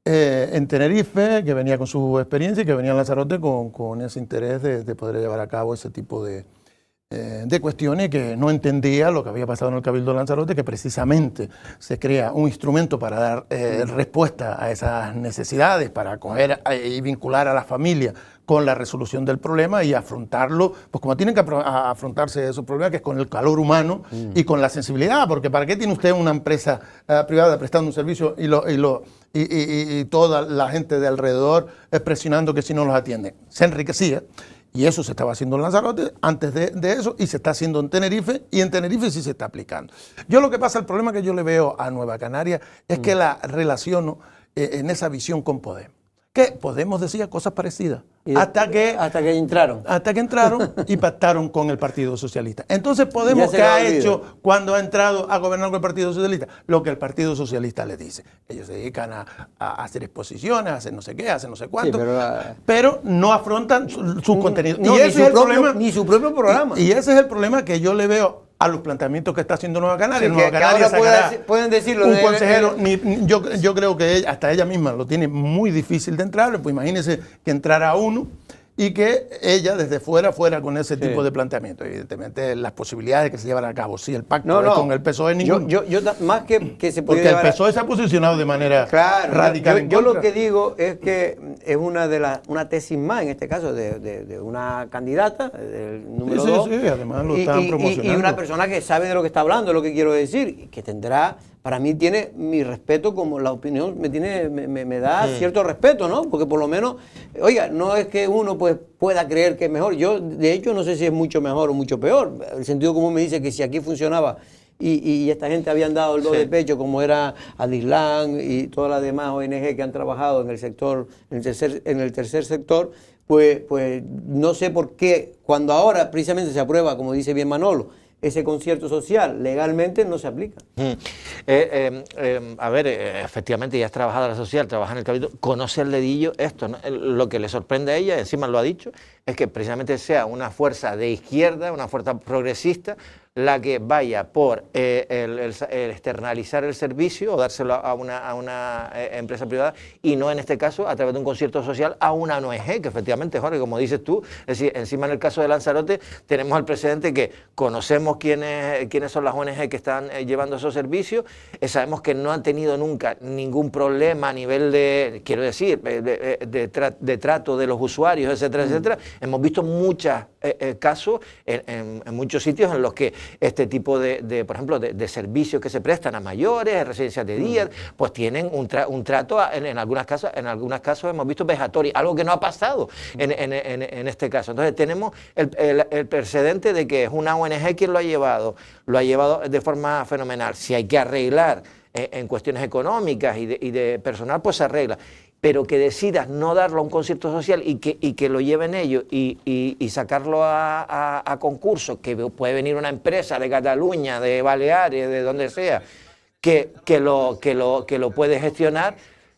En Tenerife, que venía con su experiencia y que venía en Lanzarote con ese interés de poder llevar a cabo ese tipo de cuestiones, que no entendía lo que había pasado en el Cabildo de Lanzarote, que precisamente se crea un instrumento para dar respuesta a esas necesidades, para acoger y vincular a la familia con la resolución del problema y afrontarlo, pues como tienen que afrontarse esos problemas, que es con el calor humano y con la sensibilidad, porque ¿para qué tiene usted una empresa privada prestando un servicio y toda la gente de alrededor presionando que si no los atienden? Se enriquecía. Y eso se estaba haciendo en Lanzarote antes de eso, y se está haciendo en Tenerife, y en Tenerife sí se está aplicando. Yo lo que pasa, el problema que yo le veo a Nueva Canaria es que la relaciono en esa visión con Podemos. Que Podemos decía cosas parecidas, hasta que entraron y pactaron con el Partido Socialista. Entonces Podemos, ¿qué ha hecho cuando ha entrado a gobernar con el Partido Socialista? Lo que el Partido Socialista le dice. Ellos se dedican a hacer exposiciones, a hacer no sé qué, a hacer no sé cuánto, sí, pero no afrontan sus contenidos. No, y ese es el problema, ni su propio programa. Y ese es el problema que yo le veo a los planteamientos que está haciendo Nueva Canaria. Sí, Nueva que Canaria ahora sacará pueden decirlo. un consejero. Yo creo que hasta ella misma lo tiene muy difícil de entrar. Pues imagínese que entrara uno y que ella desde fuera con ese tipo de planteamiento. Evidentemente, las posibilidades de que se llevara a cabo, si el pacto es con el PSOE, ninguno. Yo más que se puede porque llevar el PSOE se ha posicionado de manera radical. Yo lo que digo es que es una tesis más, en este caso, de una candidata, del número 2. Sí, además lo están promocionando. Y una persona que sabe de lo que está hablando, es lo que quiero decir, y que tendrá, para mí tiene mi respeto, como la opinión me da cierto respeto, ¿no? Porque por lo menos, oiga, no es que uno pues pueda creer que es mejor. Yo, de hecho, no sé si es mucho mejor o mucho peor. El sentido común me dice que si aquí funcionaba y esta gente habían dado el do de pecho, como era Adislan y todas las demás ONG que han trabajado en el sector, en el tercer sector, pues no sé por qué, cuando ahora precisamente se aprueba, como dice bien Manolo, ese concierto social legalmente no se aplica. A ver, efectivamente, ella es trabajadora social, trabaja en el Cabildo, conoce el dedillo esto, ¿no? Lo que le sorprende a ella, encima lo ha dicho, es que precisamente sea una fuerza de izquierda, una fuerza progresista, la que vaya por el externalizar el servicio o dárselo a una empresa privada y no en este caso a través de un concierto social a una ONG, que efectivamente, Jorge, como dices tú, es decir, encima en el caso de Lanzarote tenemos al precedente que conocemos quiénes son las ONG que están llevando esos servicios, sabemos que no han tenido nunca ningún problema a nivel de, quiero decir, de trato de los usuarios, etcétera, etcétera. Hemos visto muchos casos en muchos sitios en los que este tipo por ejemplo, de servicios que se prestan a mayores, residencias de día, pues tienen un trato, en algunos casos hemos visto vejatorio, algo que no ha pasado en este caso. Entonces tenemos el precedente de que es una ONG quien lo ha llevado de forma fenomenal. Si hay que arreglar en cuestiones económicas y de personal, pues se arregla. Pero que decidas no darlo a un concierto social y que lo lleven ellos y sacarlo a concurso, que puede venir una empresa de Cataluña, de Baleares, de donde sea, que lo puede gestionar,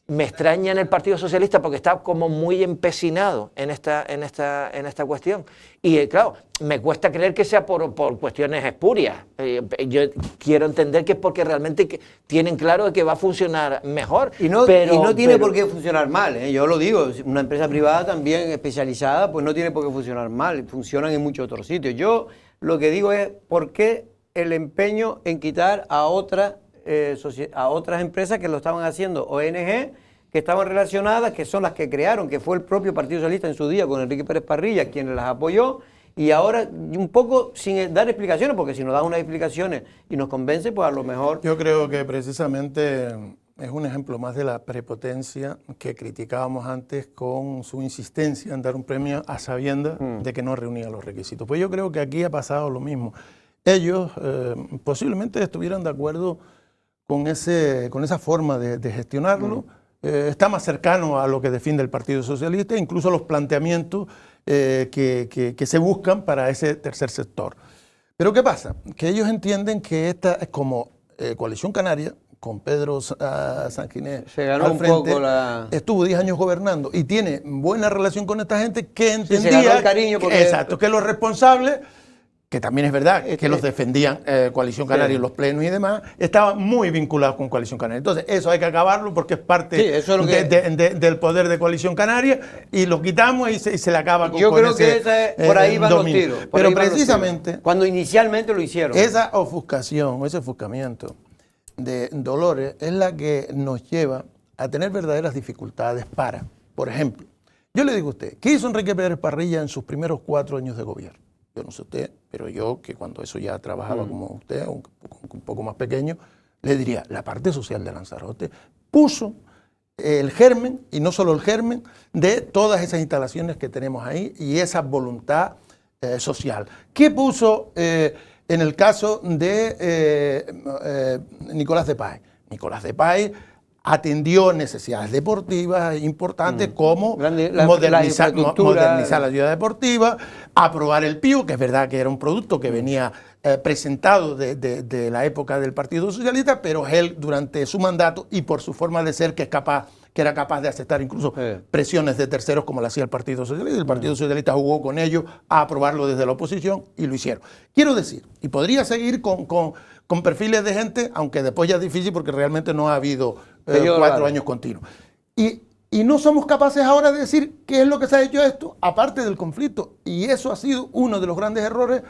me extraña en el Partido Socialista porque está como muy empecinado en esta cuestión. Y claro, me cuesta creer que sea por cuestiones espurias. Yo quiero entender que es porque realmente tienen claro que va a funcionar mejor. Y no tiene por qué funcionar mal, ¿eh? Yo lo digo, una empresa privada también especializada, pues no tiene por qué funcionar mal, funcionan en muchos otros sitios. Yo lo que digo es, ¿por qué el empeño en quitar a otras empresas que lo estaban haciendo, ONG, que estaban relacionadas, que son las que crearon, que fue el propio Partido Socialista en su día con Enrique Pérez Parrilla, quien las apoyó, y ahora un poco sin dar explicaciones, porque si nos da unas explicaciones y nos convence, pues a lo mejor... Yo creo que precisamente es un ejemplo más de la prepotencia que criticábamos antes con su insistencia en dar un premio a sabiendas de que no reunía los requisitos. Pues yo creo que aquí ha pasado lo mismo. Ellos posiblemente estuvieran de acuerdo con esa forma de gestionarlo. Está más cercano a lo que defiende el Partido Socialista, incluso los planteamientos que se buscan para ese tercer sector. Pero ¿qué pasa? Que ellos entienden que esta es como Coalición Canaria, con Pedro Sanginés al frente, estuvo 10 años gobernando y tiene buena relación con esta gente que entendía que los responsables, que también es verdad que los defendían Coalición Canaria y los plenos y demás, estaban muy vinculados con Coalición Canaria. Entonces, eso hay que acabarlo porque es parte del poder de Coalición Canaria y lo quitamos y se le acaba con Yo creo que por ahí van los tiros. Pero precisamente, cuando inicialmente lo hicieron. Esa ofuscación, ese ofuscamiento de Dolores es la que nos lleva a tener verdaderas dificultades para, por ejemplo, yo le digo a usted, ¿qué hizo Enrique Pérez Parrilla en sus primeros 4 años de gobierno? Yo no sé usted, pero yo, que cuando eso ya trabajaba como usted, un poco más pequeño, le diría, la parte social de Lanzarote puso el germen, y no solo el germen, de todas esas instalaciones que tenemos ahí y esa voluntad social. ¿Qué puso en el caso de Nicolás de Páez? Nicolás de Páez atendió necesidades deportivas importantes como modernizar la ciudad deportiva, aprobar el PIU, que es verdad que era un producto que venía presentado de la época del Partido Socialista, pero él durante su mandato y por su forma de ser, que es capaz que era capaz de aceptar incluso presiones de terceros como lo hacía el Partido Socialista. El Partido Socialista jugó con ellos a aprobarlo desde la oposición y lo hicieron. Quiero decir, y podría seguir con perfiles de gente, aunque después ya es difícil porque realmente no ha habido 4 años continuos. Y no somos capaces ahora de decir qué es lo que se ha hecho esto, aparte del conflicto. Y eso ha sido uno de los grandes errores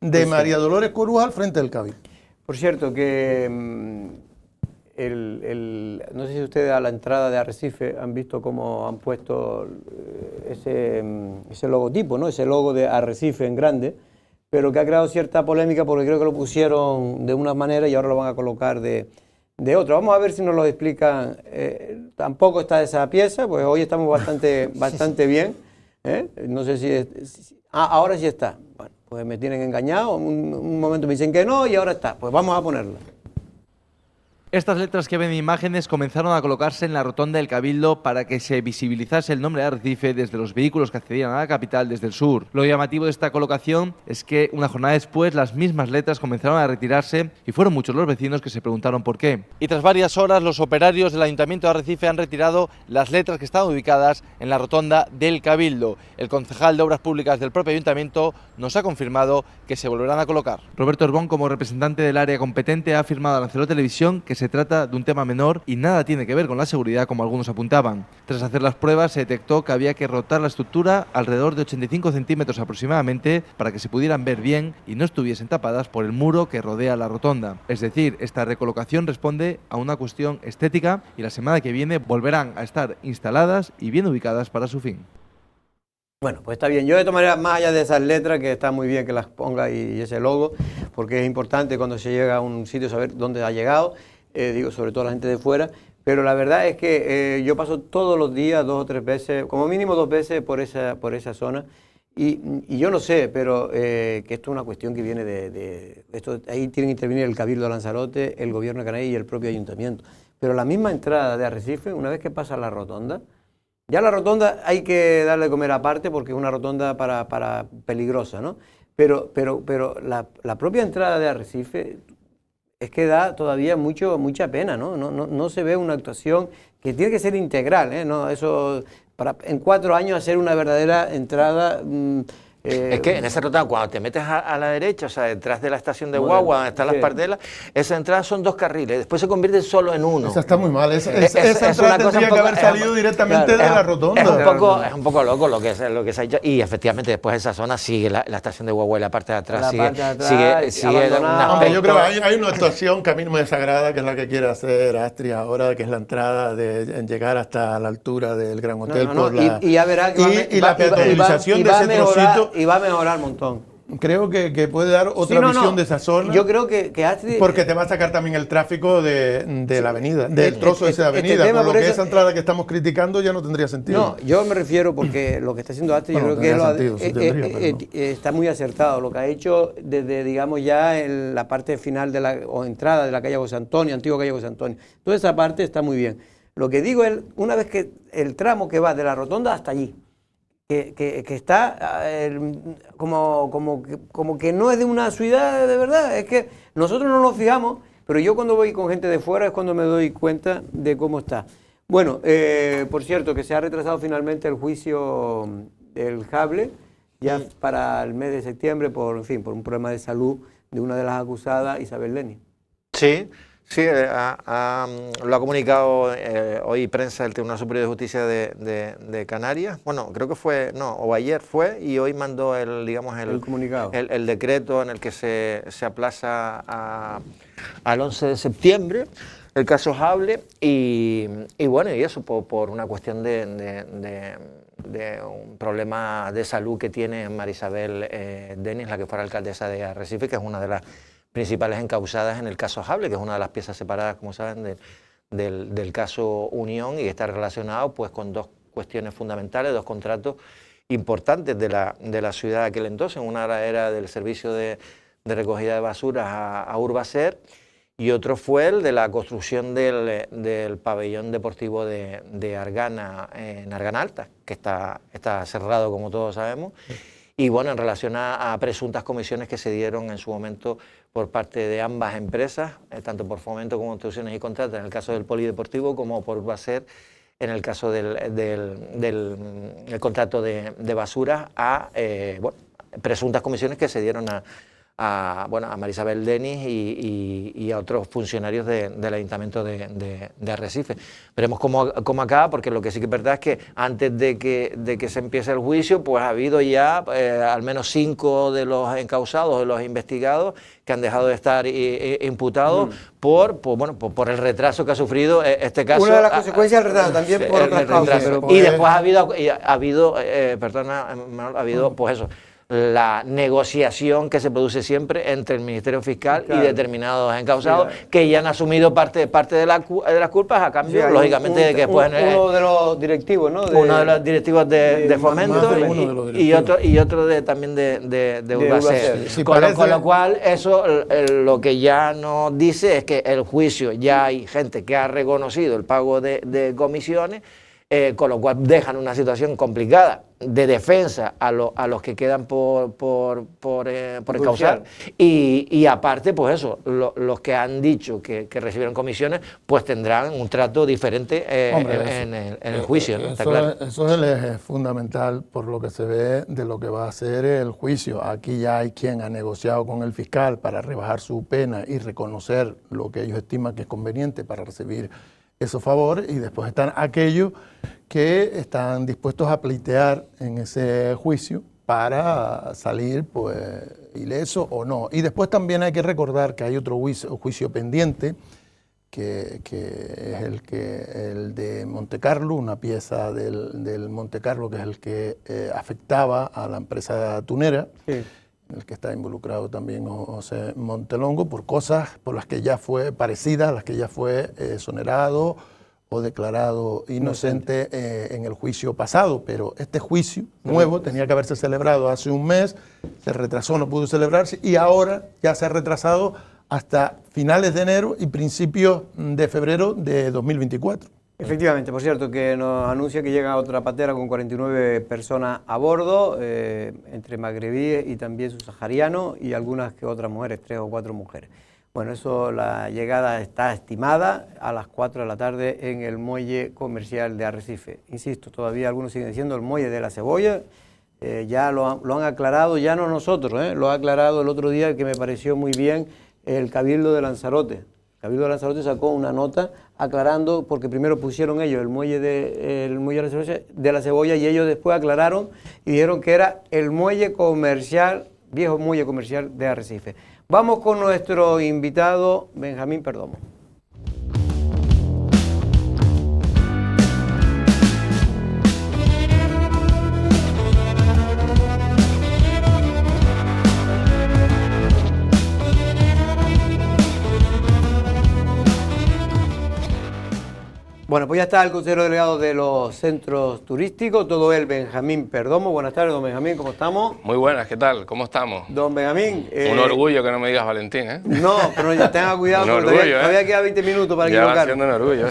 de María Dolores Coruja al frente del Cabildo. Por cierto, que no sé si ustedes a la entrada de Arrecife han visto cómo han puesto ese logotipo, ¿no? Ese logo de Arrecife en grande, pero que ha creado cierta polémica porque creo que lo pusieron de una manera y ahora lo van a colocar de otra. Vamos a ver si nos lo explican. Tampoco está esa pieza, pues hoy estamos bastante bien. No sé si ahora sí está. Bueno, pues me tienen engañado. Un momento me dicen que no y ahora está. Pues vamos a ponerla. Estas letras que ven en imágenes comenzaron a colocarse en la rotonda del Cabildo para que se visibilizase el nombre de Arrecife desde los vehículos que accedían a la capital desde el sur. Lo llamativo de esta colocación es que una jornada después las mismas letras comenzaron a retirarse y fueron muchos los vecinos que se preguntaron por qué. Y tras varias horas los operarios del Ayuntamiento de Arrecife han retirado las letras que estaban ubicadas en la rotonda del Cabildo. El concejal de Obras Públicas del propio Ayuntamiento nos ha confirmado que se volverán a colocar. Roberto Herbón, como representante del área competente, ha afirmado a Lanzarote Televisión que se trata de un tema menor y nada tiene que ver con la seguridad como algunos apuntaban. Tras hacer las pruebas se detectó que había que rotar la estructura alrededor de 85 centímetros aproximadamente para que se pudieran ver bien y no estuviesen tapadas por el muro que rodea la rotonda. Es decir, esta recolocación responde a una cuestión estética y la semana que viene volverán a estar instaladas y bien ubicadas para su fin. Bueno, pues está bien. Yo de todas maneras, más allá de esas letras, que está muy bien que las ponga y ese logo, porque es importante cuando se llega a un sitio saber dónde ha llegado, digo, sobre todo la gente de fuera, pero la verdad es que yo paso todos los días 2 o 3 veces, como mínimo 2 veces por esa zona, y yo no sé, pero que esto es una cuestión que viene esto, ahí tienen que intervenir el Cabildo de Lanzarote, el Gobierno de Canarias y el propio Ayuntamiento. Pero la misma entrada de Arrecife, una vez que pasa la rotonda, ya la rotonda hay que darle de comer aparte porque es una rotonda para peligrosa, ¿no? Pero la propia entrada de Arrecife es que da todavía mucha pena, ¿no? No se ve una actuación que tiene que ser integral, ¿eh? No, eso, en 4 años hacer una verdadera entrada... es que en esa rotonda, cuando te metes a la derecha, o sea, detrás de la estación de guagua, donde están las pardelas, esas entradas son 2 carriles, después se convierte solo en uno. Esa está muy mal, esa entrada tendría que haber salido directamente de la rotonda. Es un poco loco lo que se ha hecho, y efectivamente después de esa zona sigue la estación de guagua y la parte de atrás sigue Hombre, yo creo que hay una actuación que a mí me desagrada, que es la que quiere hacer Astria ahora, que es la entrada en llegar hasta la altura del Gran Hotel. Y ya verá que la peatonalización de ese trocito. Y va a mejorar un montón. Creo que puede dar otra visión de esa zona. Yo creo que Astrid... Porque te va a sacar también el tráfico de la avenida, del trozo de esa avenida. Por lo que esa entrada que estamos criticando ya no tendría sentido. No, yo me refiero porque lo que está haciendo Astrid, yo creo que está muy acertado. Lo que ha hecho desde, digamos, ya en la parte final o entrada de la calle José Antonio, antigua calle José Antonio. Toda esa parte está muy bien. Lo que digo es, una vez que el tramo que va de la rotonda hasta allí, que está como que no es de una ciudad de verdad, es que nosotros no nos fijamos, pero yo cuando voy con gente de fuera es cuando me doy cuenta de cómo está. Bueno, por cierto, que se ha retrasado finalmente el juicio del Jable, ya para el mes de septiembre, por un problema de salud de una de las acusadas, Isabel Leni. Sí. Sí, lo ha comunicado hoy prensa del Tribunal Superior de Justicia de Canarias. Bueno, creo que fue, o ayer fue, y hoy mandó el comunicado. El decreto en el que se aplaza al 11 de septiembre el caso Jable, y bueno, y eso por una cuestión de un problema de salud que tiene Marisabel Denis, la que fuera alcaldesa de Arrecife, que es una de las principales encausadas en el caso Jable, que es una de las piezas separadas, como saben, del caso Unión, y está relacionado pues con 2 cuestiones fundamentales, 2 contratos importantes de la ciudad de aquel entonces. Una era del servicio de recogida de basuras a Urbacer, y otro fue el de la construcción del pabellón deportivo de Argana, en Argana Alta, que está cerrado, como todos sabemos. Y bueno, en relación a presuntas comisiones que se dieron en su momento por parte de ambas empresas, tanto por Fomento como Construcciones y Contratas, en el caso del polideportivo, como por Urbacer en el caso del contrato de basuras a bueno, presuntas comisiones que se dieron a Marisabel Denis y a otros funcionarios del Ayuntamiento de Arrecife. Veremos cómo acaba, porque lo que sí que es verdad es que antes de que se empiece el juicio, pues ha habido ya al menos 5 de los encausados, de los investigados, que han dejado de esestar imputados por el retraso que ha sufrido este caso. Una de las consecuencias del retraso, también por otras causas. Pero y después ha habido pues eso, la negociación que se produce siempre entre el Ministerio Fiscal y determinados encausados que ya han asumido parte de las culpas a cambio, lógicamente, de que después... Uno de los directivos, ¿no? Uno de los directivos de Fomento y otro también de Urbaser. Sí, con lo cual, eso lo que ya nos dice es que el juicio ya hay gente que ha reconocido el pago de comisiones, con lo cual dejan una situación complicada de defensa a los que quedan por encausar y aparte, pues eso, los que han dicho que recibieron comisiones, pues tendrán un trato diferente en el juicio, ¿no? Está claro. Eso es el eje fundamental por lo que se ve de lo que va a ser el juicio. Aquí ya hay quien ha negociado con el fiscal para rebajar su pena y reconocer lo que ellos estiman que es conveniente para recibir esos favores, y después están aquellos que están dispuestos a pleitear en ese juicio para salir pues ileso o no. Y después también hay que recordar que hay otro juicio pendiente, que es el de Montecarlo, una pieza del Montecarlo, que es el que afectaba a la empresa tunera. Sí. En el que está involucrado también José Montelongo, por cosas por las que ya fue parecidas, a las que ya fue exonerado o declarado inocente en el juicio pasado. Pero este juicio nuevo tenía que haberse celebrado hace un mes, se retrasó, no pudo celebrarse, y ahora ya se ha retrasado hasta finales de enero y principios de febrero de 2024. Efectivamente, por cierto, que nos anuncia que llega otra patera con 49 personas a bordo, entre magrebíes y también subsaharianos, y algunas que otras mujeres, 3 o 4 mujeres. Bueno, eso, la llegada está estimada a las 4 de la tarde en el muelle comercial de Arrecife. Insisto, todavía algunos siguen diciendo el muelle de la Cebolla. Ya lo han aclarado, ya no nosotros, lo ha aclarado el otro día, que me pareció muy bien, el Cabildo de Lanzarote. El Cabildo de Lanzarote sacó una nota aclarando, porque primero pusieron ellos el muelle de la Cebolla, y ellos después aclararon y dijeron que era el muelle comercial, viejo muelle comercial de Arrecife. Vamos con nuestro invitado, Benjamín Perdomo. Bueno, pues ya está el consejero delegado de los centros turísticos, todo él, Benjamín Perdomo. Buenas tardes, don Benjamín, ¿cómo estamos? Muy buenas, ¿qué tal? ¿Cómo estamos? Don Benjamín... un orgullo que no me digas Valentín, ¿eh? No, pero ya tenga cuidado, porque todavía queda 20 minutos para equivocar. Ya va siendo un orgullo.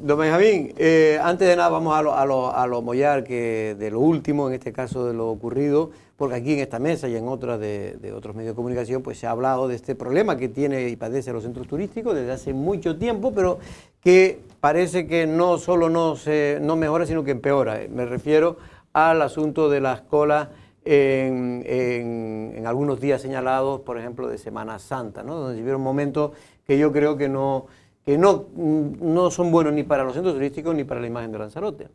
Don Benjamín, antes de nada vamos a lo mollar, que de lo último, en este caso de lo ocurrido, porque aquí en esta mesa y en otras de otros medios de comunicación, pues se ha hablado de este problema que tiene y padece los centros turísticos desde hace mucho tiempo, pero que parece que no solo no mejora, sino que empeora. Me refiero al asunto de las colas en algunos días señalados, por ejemplo, de Semana Santa, ¿no? Donde se vieron momentos que yo creo que no son buenos ni para los centros turísticos ni para la imagen de Lanzarote.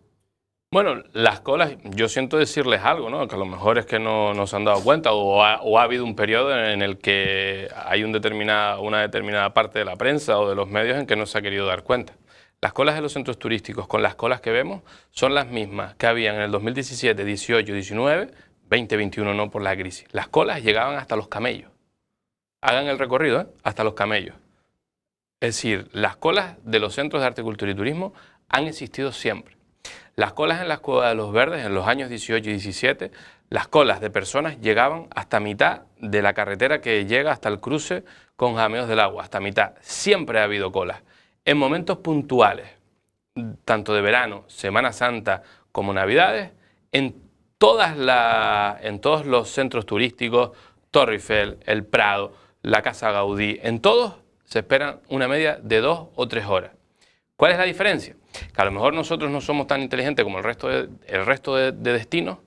Bueno, las colas, yo siento decirles algo, ¿no? Que a lo mejor es que no se han dado cuenta o ha habido un periodo en el que hay una determinada parte de la prensa o de los medios en que no se ha querido dar cuenta. Las colas de los centros turísticos con las colas que vemos son las mismas que habían en el 2017, 18, 19, 2021 no por la crisis. Las colas llegaban hasta los camellos. Hagan el recorrido, hasta los camellos. Es decir, las colas de los centros de arte, cultura y turismo han existido siempre. Las colas en las Cuevas de los Verdes, en los años 18 y 17, las colas de personas llegaban hasta mitad de la carretera que llega hasta el cruce con Jameos del Agua, hasta mitad. Siempre ha habido colas. En momentos puntuales, tanto de verano, Semana Santa como Navidades, en todos los centros turísticos, Torre Eiffel, el Prado, la Casa Gaudí, en todos se esperan una media de 2 o 3 horas. ¿Cuál es la diferencia? Que a lo mejor nosotros no somos tan inteligentes como el resto de destinos,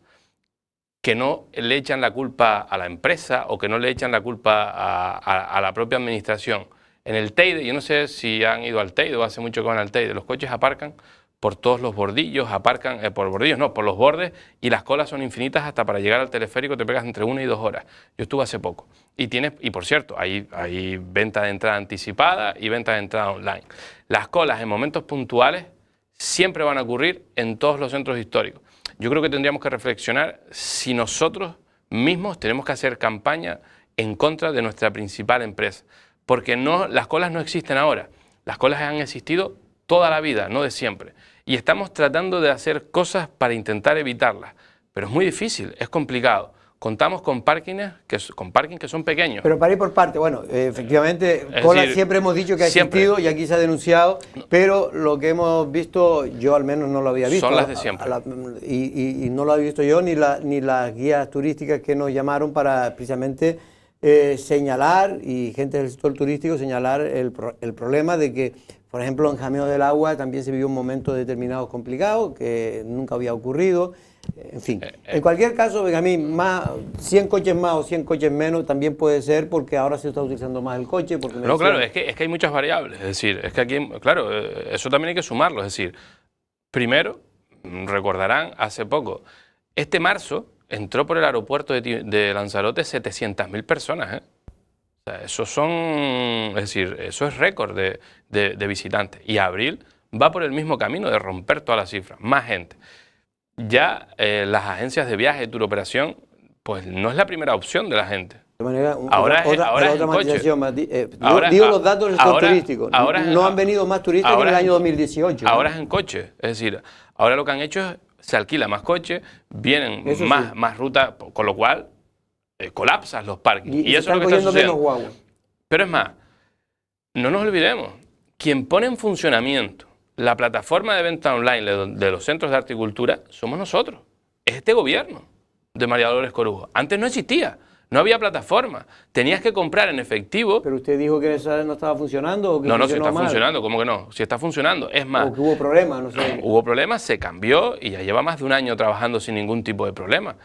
que no le echan la culpa a la empresa o que no le echan la culpa a la propia administración. En el Teide, yo no sé si han ido al Teide o hace mucho que van al Teide, los coches aparcan por todos los bordillos, aparcan por bordillos, no, por los bordes, y las colas son infinitas. Hasta para llegar al teleférico te pegas entre 1 y 2 horas. Yo estuve hace poco. Y por cierto, hay venta de entrada anticipada y venta de entrada online. Las colas en momentos puntuales siempre van a ocurrir en todos los centros históricos. Yo creo que tendríamos que reflexionar si nosotros mismos tenemos que hacer campaña en contra de nuestra principal empresa. Porque las colas no existen ahora. Las colas han existido toda la vida, no de siempre. Y estamos tratando de hacer cosas para intentar evitarlas. Pero es muy difícil, es complicado. Contamos con parkings que son pequeños. Pero para ir por parte, bueno, efectivamente, colas siempre hemos dicho que ha existido y aquí se ha denunciado, pero lo que hemos visto, yo al menos no lo había visto. Son las de siempre. Y no lo había visto yo, ni las guías turísticas que nos llamaron para precisamente señalar, y gente del sector turístico señalar el problema de que, por ejemplo, en Jameos del Agua también se vivió un momento determinado complicado, que nunca había ocurrido. En fin, en cualquier caso, Benjamín, 100 coches más o 100 coches menos también puede ser porque ahora se está utilizando más el coche. Porque no, claro, es que hay muchas variables. Es decir, es que aquí, claro, eso también hay que sumarlo. Es decir, primero, recordarán hace poco, este marzo entró por el aeropuerto de Lanzarote 700.000 personas, ¿eh? O sea, eso es récord de visitantes. Y abril va por el mismo camino de romper todas las cifras, más gente. Ya las agencias de viaje, tour operación, pues no es la primera opción de la gente. De manera, ahora es otra matización más. Digo los datos del sector turístico. No han venido más turistas que en el año 2018. Ahora es en coche. Es decir, ahora lo que han hecho es se alquila más coches, vienen más rutas, con lo cual colapsas los parkings. Y eso es lo que está sucediendo. Pero es más, no nos olvidemos, quien pone en funcionamiento la plataforma de venta online de los centros de arte y cultura somos nosotros. Es este gobierno de María Dolores Corujo. Antes no existía, no había plataforma. Tenías que comprar en efectivo. Pero usted dijo que esa no estaba funcionando. ¿O que no, si está funcionando, ¿cómo que no? Si está funcionando, es más. O que hubo problemas, no sé. Hubo problemas, se cambió y ya lleva más de un año trabajando sin ningún tipo de problema.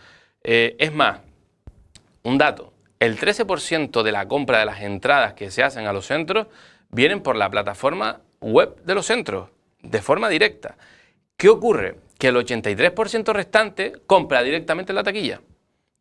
Es más, un dato, el 13% de la compra de las entradas que se hacen a los centros vienen por la plataforma web de los centros, de forma directa. ¿Qué ocurre? Que el 83% restante compra directamente en la taquilla.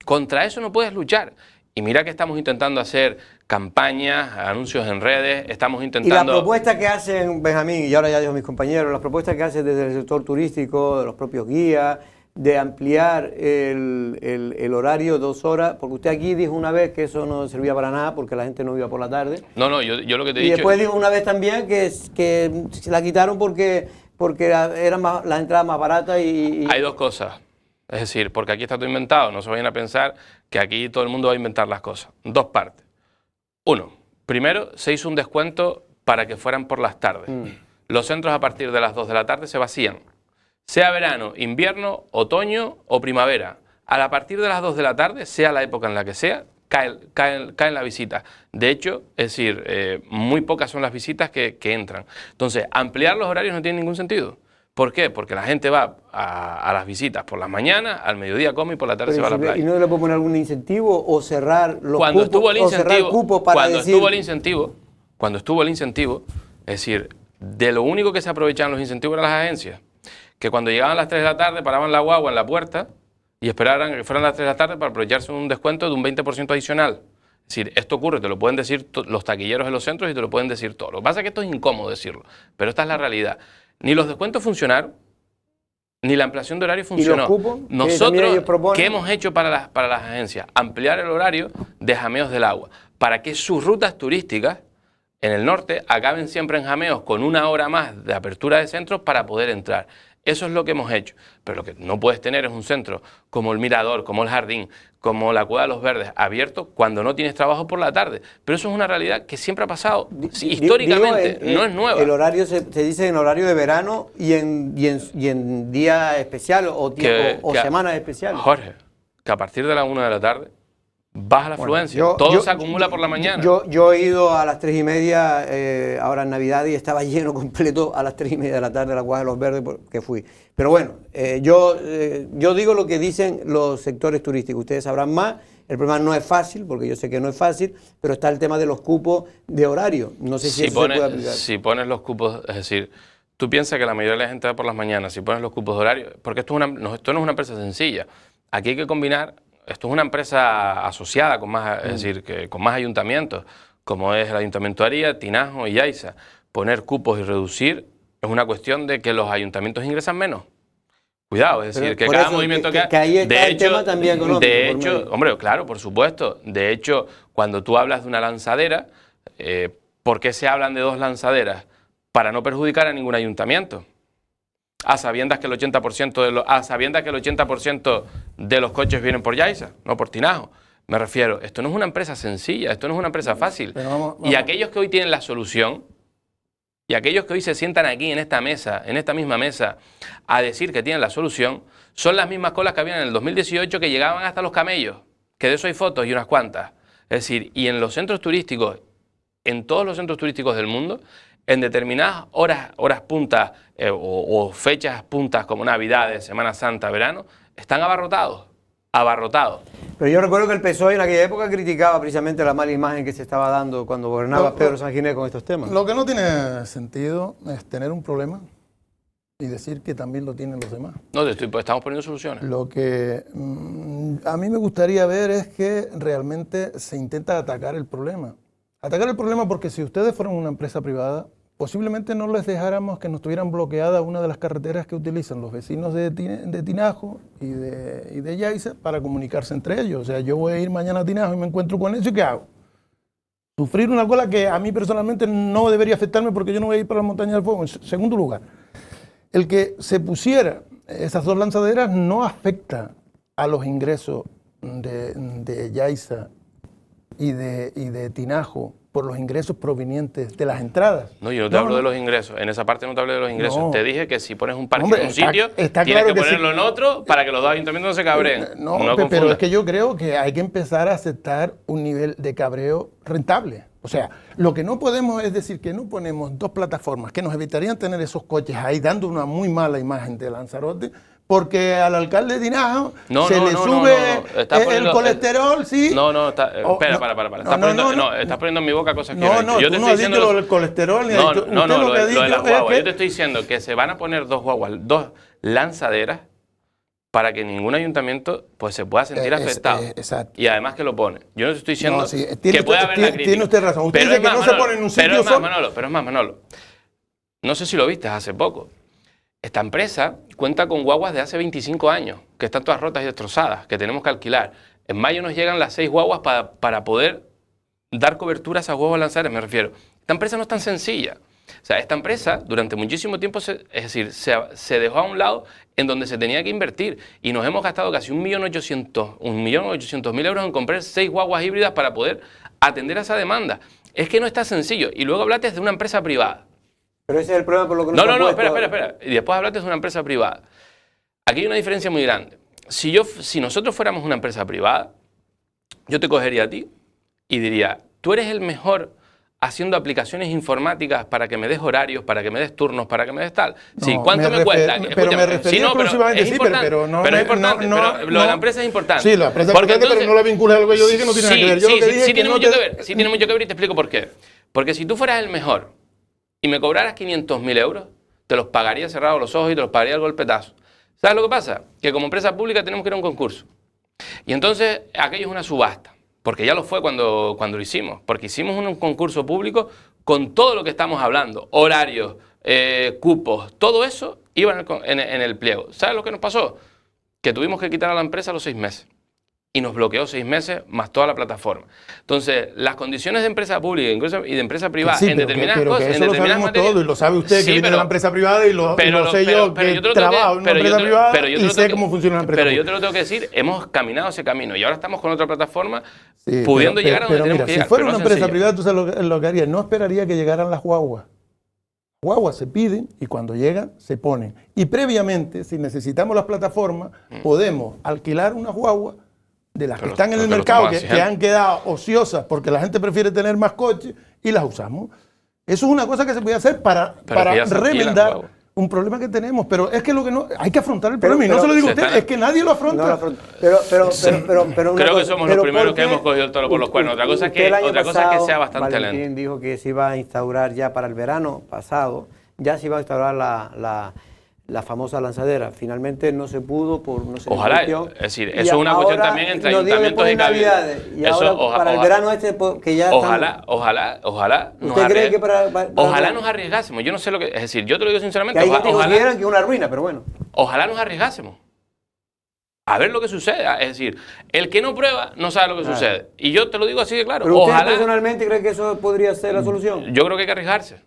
Contra eso no puedes luchar. Y mira que estamos intentando hacer campañas, anuncios en redes, estamos intentando... Y la propuesta que hacen, Benjamín, y ahora ya digo mis compañeros, las propuestas que hacen desde el sector turístico, de los propios guías, de ampliar el horario 2 horas, porque usted aquí dijo una vez que eso no servía para nada porque la gente no iba por la tarde. No, yo lo que te he dicho... Y después dijo una vez también que se la quitaron porque eran las entradas más baratas y... Hay dos cosas. Es decir, porque aquí está todo inventado, no se vayan a pensar que aquí todo el mundo va a inventar las cosas. Dos partes. Uno, primero se hizo un descuento para que fueran por las tardes. Los centros a partir de las 2 de la tarde se vacían. Sea verano, invierno, otoño o primavera. A partir de las 2 de la tarde, sea la época en la que sea, caen las visitas. De hecho, es decir, muy pocas son las visitas que entran. Entonces, ampliar los horarios no tiene ningún sentido. ¿Por qué? Porque la gente va a las visitas por las mañanas, al mediodía come y por la tarde se va a la playa. ¿Y no le puede poner algún incentivo o cerrar los cuando cupos? Estuvo el incentivo, o cerrar cupos para cuando estuvo el incentivo, es decir, de lo único que se aprovechaban los incentivos eran las agencias, que cuando llegaban las 3 de la tarde paraban la guagua en la puerta y esperaran que fueran las 3 de la tarde para aprovecharse un descuento de un 20% adicional. Es decir, esto ocurre, te lo pueden decir los taquilleros de los centros y te lo pueden decir todos. Lo que pasa es que esto es incómodo decirlo, pero esta es la realidad. Ni los descuentos funcionaron, ni la ampliación de horario funcionó. ¿Y los cupos? Nosotros, ¿qué hemos hecho para las agencias? Ampliar el horario de Jameos del Agua, para que sus rutas turísticas en el norte acaben siempre en Jameos con 1 hora más de apertura de centros para poder entrar. Eso es lo que hemos hecho. Pero lo que no puedes tener es un centro como el Mirador, como el Jardín, como la Cueva de los Verdes, abierto cuando no tienes trabajo por la tarde. Pero eso es una realidad que siempre ha pasado. Históricamente, no es nueva. El horario se dice en horario de verano y en día especial o semanas especiales. Jorge, que a partir de las 1 de la tarde baja la afluencia. Todo se acumula por la mañana. Yo he ido a las 3:30, ahora en Navidad, y estaba lleno completo a las 3:30 de la tarde a la Cuadra de los Verdes, que fui. Pero bueno, yo digo lo que dicen los sectores turísticos. Ustedes sabrán más. El problema no es fácil, porque yo sé que no es fácil, pero está el tema de los cupos de horario. No sé si eso se puede aplicar. Si pones los cupos, es decir, tú piensas que la mayoría de la gente va por las mañanas, si pones los cupos de horario, porque esto no es una empresa sencilla. Aquí hay que combinar, esto es una empresa asociada con más, es decir, que con más ayuntamientos, como es el Ayuntamiento de Aría, Tinajo y Yaiza. Poner cupos y reducir es una cuestión de que los ayuntamientos ingresan menos. Cuidado, es decir, que cada movimiento que ahí está el tema también económico. De hecho, hombre, claro, por supuesto. De hecho, cuando tú hablas de una lanzadera, ¿por qué se hablan de 2 lanzaderas? Para no perjudicar a ningún ayuntamiento. A sabiendas que el 80% de los coches vienen por Yaiza, no por Tinajo. Me refiero, esto no es una empresa sencilla, esto no es una empresa fácil. Vamos. Y aquellos que hoy tienen la solución, y aquellos que hoy se sientan aquí en esta mesa, en esta misma mesa, a decir que tienen la solución, son las mismas colas que habían en el 2018 que llegaban hasta los camellos, que de eso hay fotos y unas cuantas. Es decir, y en los centros turísticos, en todos los centros turísticos del mundo, en determinadas horas puntas o fechas puntas como Navidades, Semana Santa, verano, están abarrotados. Pero yo recuerdo que el PSOE en aquella época criticaba precisamente la mala imagen que se estaba dando cuando gobernaba Pedro Sánchez con estos temas. Lo que no tiene sentido es tener un problema y decir que también lo tienen los demás. No, estamos poniendo soluciones. Lo que a mí me gustaría ver es que realmente se intenta atacar el problema. Atacar el problema porque si ustedes fueran una empresa privada, posiblemente no les dejáramos que nos tuvieran bloqueada una de las carreteras que utilizan los vecinos de Tinajo y de Yaiza para comunicarse entre ellos. O sea, yo voy a ir mañana a Tinajo y me encuentro con eso, ¿y qué hago? Sufrir una cola que a mí personalmente no debería afectarme porque yo no voy a ir para la montaña del fuego. En segundo lugar, el que se pusiera esas 2 lanzaderas no afecta a los ingresos de Yaiza y de Tinajo por los ingresos provenientes de las entradas. No, yo no te hablo de los ingresos. En esa parte no te hablé de los ingresos. No. Te dije que si pones un parque en un sitio, tienes claro que ponerlo en otro para que los 2 ayuntamientos no se cabreen. No, pero es que yo creo que hay que empezar a aceptar un nivel de cabreo rentable. O sea, lo que no podemos es decir que no ponemos 2 plataformas que nos evitarían tener esos coches ahí dando una muy mala imagen de Lanzarote, porque al alcalde de Tinajo le sube el colesterol, ¿sí? Espera, estás poniendo en mi boca cosas que yo no he dicho. No has dicho lo del colesterol, ni lo de las guaguas. Que... Yo te estoy diciendo que se van a poner 2 guaguas, 2 lanzaderas, para que ningún ayuntamiento pues se pueda sentir afectado. Exacto. Y además que lo pone. Yo no te estoy diciendo que puede haber la crítica. Tiene usted razón. Usted dice que no se pone en un sitio solo. Pero es más, Manolo. No sé si lo viste hace poco. Esta empresa cuenta con guaguas de hace 25 años, que están todas rotas y destrozadas, que tenemos que alquilar. En mayo nos llegan las 6 guaguas para poder dar cobertura a esas guaguas lanzaderas, me refiero. Esta empresa no es tan sencilla. O sea, esta empresa durante muchísimo tiempo se dejó a un lado en donde se tenía que invertir y nos hemos gastado casi 1.800.000 euros en comprar 6 guaguas híbridas para poder atender a esa demanda. Es que no está sencillo. Y luego hablaste de una empresa privada. Pero ese es el problema por lo que No, espera. Y después hablaste de una empresa privada. Aquí hay una diferencia muy grande. Si nosotros fuéramos una empresa privada, yo te cogería a ti y diría, tú eres el mejor haciendo aplicaciones informáticas para que me des horarios, para que me des turnos, para que me des tal. Sí, ¿cuánto me cuesta? Pero me refería exclusivamente, pero no es importante. Pero lo de la empresa es importante. Sí, la empresa es importante, pero no la vinculas a lo que yo dije, no tiene nada que ver. Sí, tiene mucho que ver. Sí tiene mucho que ver y te explico por qué. Porque si tú fueras el mejor y me cobraras 500.000 euros, te los pagaría cerrados los ojos y te los pagaría al golpetazo. ¿Sabes lo que pasa? Que como empresa pública tenemos que ir a un concurso. Y entonces aquello es una subasta. Porque ya lo fue cuando lo hicimos. Porque hicimos un concurso público con todo lo que estamos hablando. Horarios, cupos, todo eso iba en el pliego. ¿Sabes lo que nos pasó? Que tuvimos que quitar a la empresa a los 6 meses. Y nos bloqueó 6 meses más toda la plataforma. Entonces, las condiciones de empresa pública y de empresa privada en determinadas cosas, eso lo sabemos todo y lo sabe usted que viene de la empresa privada y lo sé yo que trabajo en una empresa privada y sé cómo funciona la empresa pública. Pero yo te lo tengo que decir, hemos caminado ese camino y ahora estamos con otra plataforma pudiendo llegar a donde tenemos que llegar. Si fuera una empresa privada, tú sabes lo que haría. No esperaría que llegaran las guaguas. Guaguas se piden y cuando llegan se ponen. Y previamente, si necesitamos las plataformas, podemos alquilar unas guaguas de las que Pero están en el lo mercado, estamos que haciendo. han quedado ociosas porque la gente prefiere tener más coches y las usamos. Eso es una cosa que se puede hacer para que ya se alquilan, remendar huevo. un problema que tenemos. Pero es que lo que no hay que afrontar el Pero- problema. Y no se lo digo a se usted, están- es que nadie lo afronta. No, pero una Creo que cosa, somos pero los primeros ¿por que qué hemos cogido el toro por los cuernos. Otra cosa es usted el que, año otra cosa es que pasado, sea bastante Valentín lento. dijo que se iba a instaurar ya para el verano pasado, ya se iba a instaurar la famosa lanzadera. Finalmente no se pudo por no sé. Ojalá, cuestión. es decir, Y eso es una cuestión ahora, también entre no digo ayuntamientos después y de cabildos. Navidades, y Eso, ahora para el verano que ya Ojalá nos ¿Usted cree arries- que para ojalá nos arriesgásemos. Yo no sé lo que, es decir, yo te lo digo sinceramente, que hay gente que ojalá, consideran que es una ruina, pero bueno. ojalá nos arriesgásemos. A ver lo que sucede. Es decir, el que no prueba no sabe lo que sucede. Y yo te lo digo así de claro. Pero usted Ojalá. personalmente cree que eso podría ser la solución. Yo creo que hay que arriesgarse.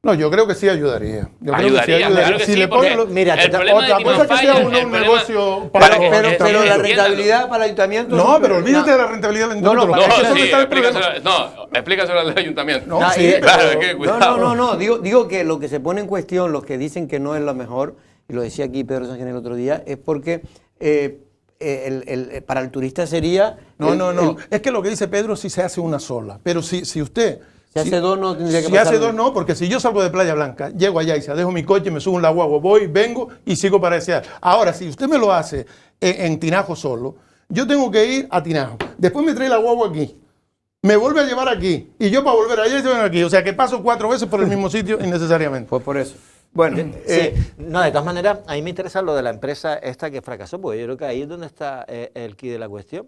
No, yo creo que sí ayudaría. Yo creo que sí Ayudaría, claro que Si sí, le porque ponen los- mira, el problema de otra cosa es que sea Timanfaya, un el problema- negocio para Pero- los Pero la entiéndalo. rentabilidad para el ayuntamiento... No, pero olvídate No. de la rentabilidad del No, no, ayuntamiento. para es que No, eso sí, no está el problema. explícaselo al ayuntamiento. No, No, sí, y- pero- Claro, es que cuidado. No, digo que lo que se pone en cuestión, los que dicen que no es lo mejor, y lo decía aquí Pedro Sánchez el otro día, es porque para el turista sería... No. Es que lo que dice Pedro sí se hace una sola. Pero si usted... Si hace dos no tendría que Si pasar hace nada. dos no, porque si yo salgo de Playa Blanca, llego allá y dejo mi coche, me subo en la guagua, voy, vengo y sigo para ese área. Ahora, si usted me lo hace en Tinajo solo, yo tengo que ir a Tinajo. Después me trae la guagua aquí. Me vuelve a llevar aquí. Y yo para volver allá y vengo aquí. O sea que paso 4 veces por el mismo sitio innecesariamente. Fue por eso. Bueno, Sí, no, de todas maneras, a mí me interesa lo de la empresa esta que fracasó, porque yo creo que ahí es donde está el quid de la cuestión.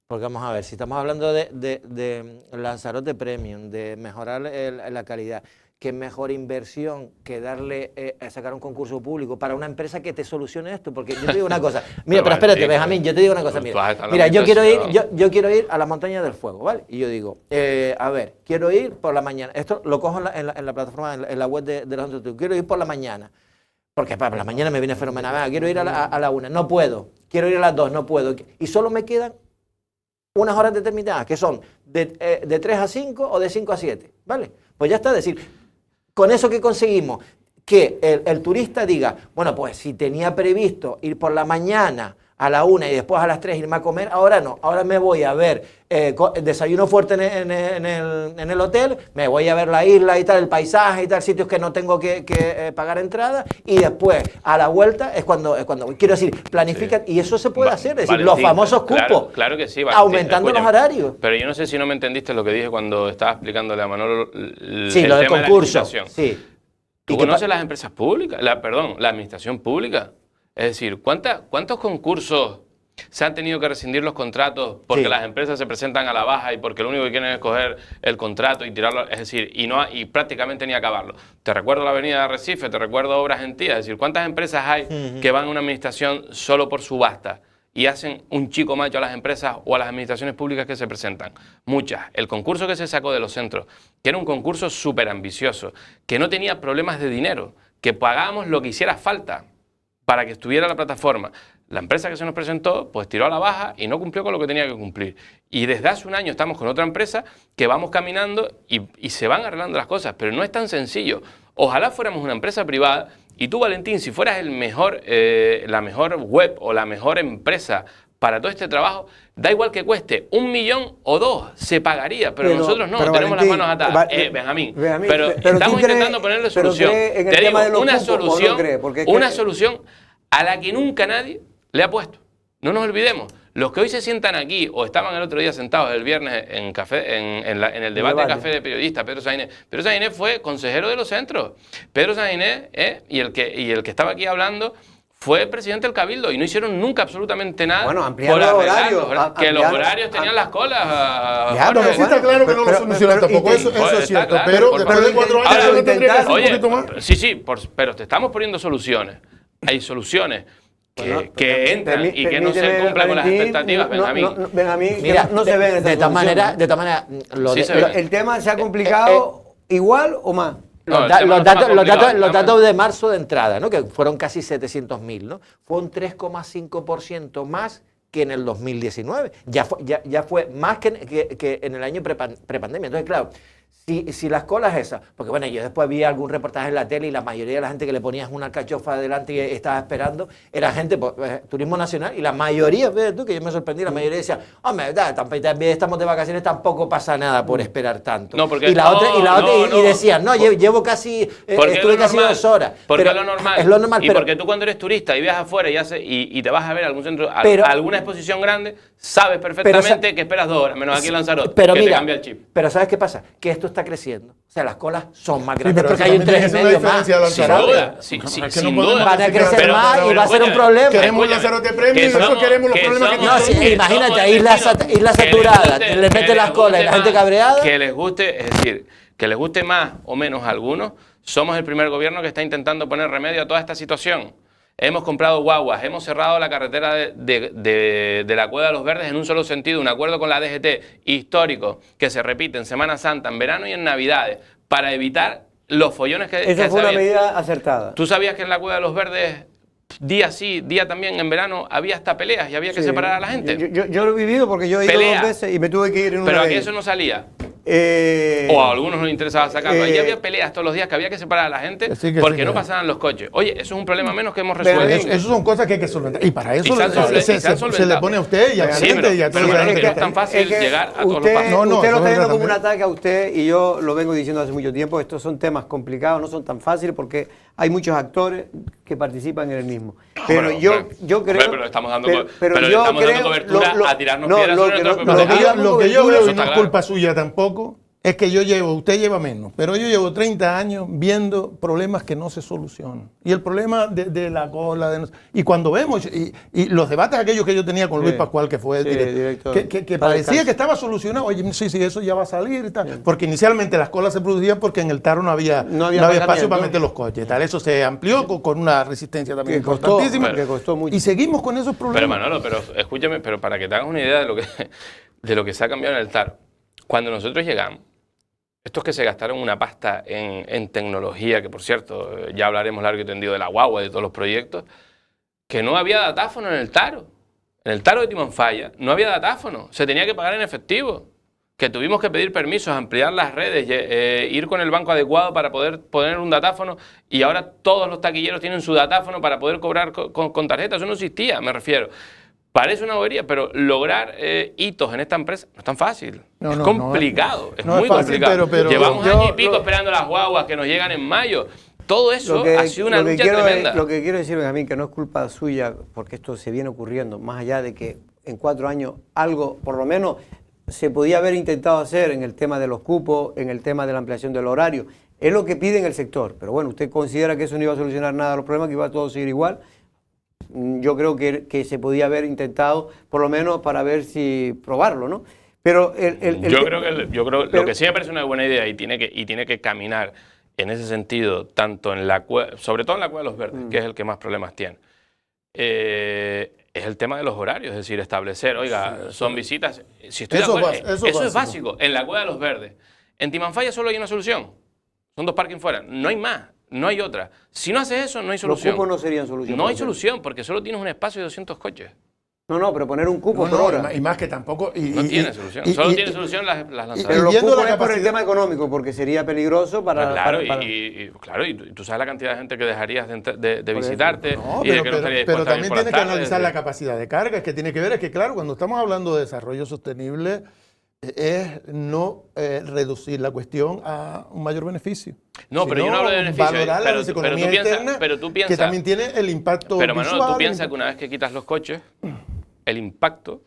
Porque vamos a ver, si estamos hablando de Lanzarote Premium, de mejorar la calidad, ¿qué mejor inversión que darle a sacar un concurso público para una empresa que te solucione esto? Porque yo te digo una cosa, mira, pero espérate, Benjamín, yo te digo una cosa, mira, yo quiero ir a la Montaña del Fuego, ¿vale? Y yo digo, a ver, quiero ir por la mañana, esto lo cojo en la plataforma, en la web de los Antrotudos, quiero ir por la mañana, porque para la mañana me viene fenomenal, quiero ir a la 1, no puedo, quiero ir a las 2, no puedo, y solo me quedan unas horas determinadas, que son de 3 a 5 o de 5 a 7, ¿vale? Pues ya está, es decir, con eso que conseguimos, que el turista diga, bueno, pues si tenía previsto ir por la mañana a la 1 y después a las 3 irme a comer, ahora no, ahora me voy a ver desayuno fuerte en el hotel, me voy a ver la isla y tal, el paisaje y tal, sitios que no tengo que pagar entrada, y después a la vuelta es cuando quiero decir, planifican, y eso se puede hacer, es decir, Valentín, los famosos cupos, claro que sí, Valentín, aumentando los escúchame. horarios. Pero yo no sé si no me entendiste lo que dije cuando estaba explicándole a Manolo Sí, el lo del tema de la concurso, licitación. sí. ¿Tú ¿Y qué conoces las empresas públicas? La administración pública. Es decir, ¿cuántos concursos se han tenido que rescindir los contratos porque Sí. las empresas se presentan a la baja y porque lo único que quieren es coger el contrato y tirarlo? Es decir, y prácticamente ni acabarlo. Te recuerdo la avenida de Arrecife, te recuerdo Obras Gentías. Es decir, ¿cuántas empresas hay que van a una administración solo por subasta y hacen un chico macho a las empresas o a las administraciones públicas que se presentan? Muchas. El concurso que se sacó de los centros, que era un concurso súper ambicioso, que no tenía problemas de dinero, que pagábamos lo que hiciera falta para que estuviera la plataforma. La empresa que se nos presentó, pues tiró a la baja y no cumplió con lo que tenía que cumplir. Y desde hace un año estamos con otra empresa que vamos caminando y se van arreglando las cosas, pero no es tan sencillo. Ojalá fuéramos una empresa privada y tú, Valentín, si fueras la mejor web o la mejor empresa para todo este trabajo, da igual que cueste 1 millón o 2, se pagaría, pero nosotros no, pero tenemos Valentín, las manos atadas. Benjamín, pero estamos tú crees- intentando ponerle pero solución. cree en el Te tema digo, de los una cupos, ¿o no solución, cree? Porque es que- una solución a la que nunca nadie le ha puesto. No nos olvidemos, los que hoy se sientan aquí o estaban el otro día sentados el viernes en el debate de café de periodistas, Pedro Sainés fue consejero de los centros. Pedro Sainés y el que estaba aquí hablando fue presidente del Cabildo y no hicieron nunca absolutamente nada. Bueno, ampliar por los arreglar horarios, que los ampliar- horarios tenían las colas. Ya, Bueno, sí está claro que no lo solucionan tampoco, eso Pues es está cierto, claro, pero por después de 4 años ahora yo lo tendría que hacer un Oye, poquito más. sí, pero te estamos poniendo soluciones. Hay soluciones que entran y que no se Permíteme, cumplan con las Valentín, expectativas, Benjamín. Benjamín, Mira, no se ven de todas maneras, Sí se ve. ¿El tema se ha complicado igual o más? No, el tema no está más complicado, los está datos de marzo de entrada, ¿no? Que fueron casi 700.000, ¿no? Fue un 3,5% más que en el 2019. Ya fue más que en el año prepandemia. Entonces, claro, Si las colas esas, porque bueno, yo después vi algún reportaje en la tele y la mayoría de la gente que le ponías una alcachofa adelante y estaba esperando, era gente, turismo nacional, y la mayoría, ves tú, que yo me sorprendí, la mayoría decía, hombre, también estamos de vacaciones, tampoco pasa nada por esperar tanto. No, porque y decían, no, llevo casi, estuve casi 2 horas. Porque pero es lo normal. Es lo normal, y porque tú cuando eres turista y viajas afuera y te vas a ver algún centro, alguna exposición grande, sabes perfectamente que esperas 2 horas, menos aquí en Lanzarote, pero que mira, te cambia el chip. Pero ¿sabes qué pasa? Que esto está creciendo. O sea, las colas son más Sí, grandes pero porque hay un 3,5 más. Sin duda, sin duda. Van a crecer más y va a ser un problema. Queremos Lanzarote Premium y eso queremos los problemas que No, sí, imagínate, isla saturada, le meten las colas y la gente cabreada. Que les guste, es decir, que les guste más o menos a algunos, somos el primer gobierno que está intentando poner remedio a toda esta situación. Hemos comprado guaguas, hemos cerrado la carretera de la Cueva de los Verdes en un solo sentido, un acuerdo con la DGT histórico que se repite en Semana Santa, en verano y en Navidades, para evitar los follones que... Esa fue una medida acertada. ¿Tú sabías que en la Cueva de los Verdes, día sí, día también, en verano, había hasta peleas y había que separar a la gente? Yo lo he vivido porque yo he ido 2 veces y me tuve que ir en una Pero de aquí ellas. eso no salía. O a algunos no les interesaba sacarlo. Allí había peleas todos los días que había que separar a la gente porque no pasaban los coches. Oye, eso es un problema menos que hemos resuelto. Eso son cosas que hay que solventar. Y para eso se se le pone a usted y a la gente y a toda la gente. No es tan fácil llegar a todos los pasos. Usted lo está viendo como un ataque a usted y yo lo vengo diciendo hace mucho tiempo. Estos son temas complicados, no son tan fáciles porque hay muchos actores que participan en el mismo. Pero yo creo... Pero estamos dando cobertura a tirarnos piedras sobre nuestro propio tejado. Lo que yo veo, y no es culpa suya tampoco, es que usted lleva menos, pero yo llevo 30 años viendo problemas que no se solucionan. Y el problema de la cola, y cuando vemos, y los debates aquellos que yo tenía con Luis Pascual, que fue el director, que parecía que estaba solucionado, oye, sí, eso ya va a salir y tal. Bien. Porque inicialmente las colas se producían porque en el Taro no había espacio para meter los coches. Tal. Eso se amplió con una resistencia también importantísima. Que costó mucho. Y seguimos con esos problemas. Pero Manolo, escúchame, pero para que te hagas una idea de lo que se ha cambiado en el Taro. Cuando nosotros llegamos, estos que se gastaron una pasta en tecnología, que por cierto, ya hablaremos largo y tendido de la guagua, de todos los proyectos, que no había datáfono en el Taro. En el Taro de Timanfaya no había datáfono, se tenía que pagar en efectivo. Que tuvimos que pedir permisos, ampliar las redes, ir con el banco adecuado para poder poner un datáfono, y ahora todos los taquilleros tienen su datáfono para poder cobrar con tarjeta. Eso no existía, me refiero. Parece una bobería, pero lograr hitos en esta empresa no es tan fácil. Es complicado, es muy complicado. Pero llevamos año y pico esperando las guaguas que nos llegan en mayo. Todo eso ha sido una lucha tremenda. Lo que quiero decir, Benjamín, que no es culpa suya, porque esto se viene ocurriendo, más allá de que en 4 años algo, por lo menos, se podía haber intentado hacer en el tema de los cupos, en el tema de la ampliación del horario. Es lo que pide en el sector. Pero bueno, ¿usted considera que eso no iba a solucionar nada de los problemas, que iba a todo seguir igual? Yo creo que se podía haber intentado, por lo menos para ver si probarlo, ¿no? Pero yo creo lo que sí me parece una buena idea y tiene que caminar en ese sentido, tanto en sobre todo en la Cueva de los Verdes, que es el que más problemas tiene. Es el tema de los horarios, es decir, establecer, oiga, son visitas. Si estoy de acuerdo, eso es básico. En la Cueva de los Verdes, en Timanfaya solo hay una solución. Son 2 parkings fuera, no hay más. No hay otra. Si no haces eso, no hay solución. Los cupos no serían solución. No hay solución, porque solo tienes un espacio de 200 coches. No, pero poner un cupo por hora. Y más que tampoco... no tiene solución. Solo tiene solución las lanzaderas. Pero los cupos es por el tema económico, porque sería peligroso para... Claro, y tú sabes la cantidad de gente que dejarías de visitarte. No, y de que no estaría pero dispuesta a también ir por tienes las que analizar tardes. la capacidad de carga. Es que tiene que ver, es que claro, cuando estamos hablando de desarrollo sostenible, es no reducir la cuestión a un mayor beneficio. No, pero yo no hablo de beneficio. Valorar la economía interna, que también tiene el impacto Pero visual. Manolo, tú piensas que una vez que quitas los coches, el impacto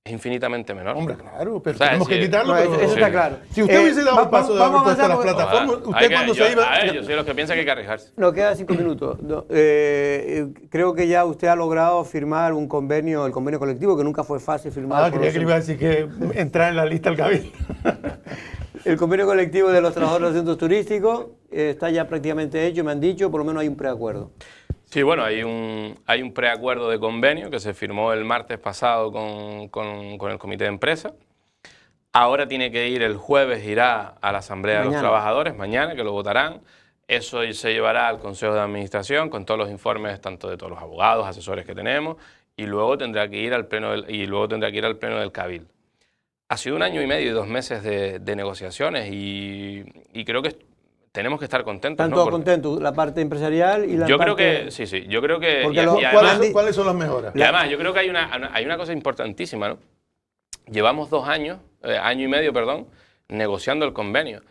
es infinitamente menor. Hombre, claro, pero tenemos que quitarlo. No, eso está claro. Si usted hubiese dado un paso de dar a las plataformas, usted cuando se iba... Yo soy de los que piensan que hay que arriesgarse. Nos quedan 5 minutos. Creo que ya usted ha logrado firmar el convenio colectivo, que nunca fue fácil firmar. Creía que le iba a decir que entrar en la lista del cabildo. El convenio colectivo de los trabajadores de los centros turísticos está ya prácticamente hecho, me han dicho, por lo menos hay un preacuerdo. Sí, bueno, hay un preacuerdo de convenio que se firmó el martes pasado con el comité de empresa. Ahora tiene que ir el jueves, irá a la Asamblea de los Trabajadores, mañana, que lo votarán. Eso se llevará al Consejo de Administración con todos los informes, tanto de todos los abogados, asesores que tenemos, y luego tendrá que ir al Pleno del Cabildo. ha sido 1 año y medio y 2 meses de negociaciones y creo que tenemos que estar contentos. ¿Están ¿no? todos contentos? La parte empresarial y la yo parte... creo que, sí, yo creo que... Porque ¿Cuáles son las mejoras? Y además, yo creo que hay una cosa importantísima, ¿no? Llevamos 2 años, año y medio, perdón, negociando el convenio.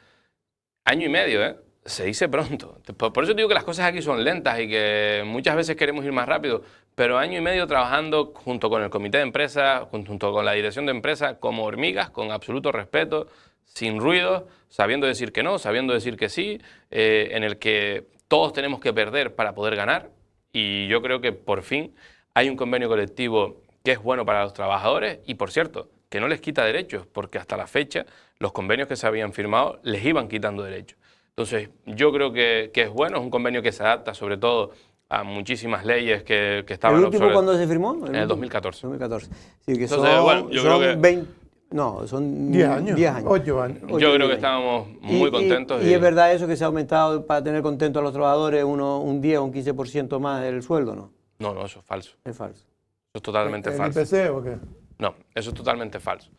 Año y medio, ¿eh? Se dice pronto. Por eso digo que las cosas aquí son lentas y que muchas veces queremos ir más rápido, pero año y medio trabajando junto con el comité de empresa, junto con la dirección de empresa, como hormigas, con absoluto respeto, sin ruido, sabiendo decir que no, sabiendo decir que sí, en el que todos tenemos que perder para poder ganar. Y yo creo que por fin hay un convenio colectivo que es bueno para los trabajadores y, por cierto, que no les quita derechos, porque hasta la fecha los convenios que se habían firmado les iban quitando derechos. Entonces, yo creo que es bueno, es un convenio que se adapta sobre todo a muchísimas leyes que estaban... ¿El último cuándo se firmó? En el 2014. 2014. Sí, que Entonces, bueno, yo creo que... 20, no, son 10 años. 10 años. 8 años. Yo creo que estábamos muy contentos. Y es verdad eso que se ha aumentado para tener contentos a los trabajadores un 10 o un 15% más del sueldo, ¿no? No, eso es falso. Es falso. Eso es totalmente ¿El falso. IPC o qué? No, eso es totalmente falso.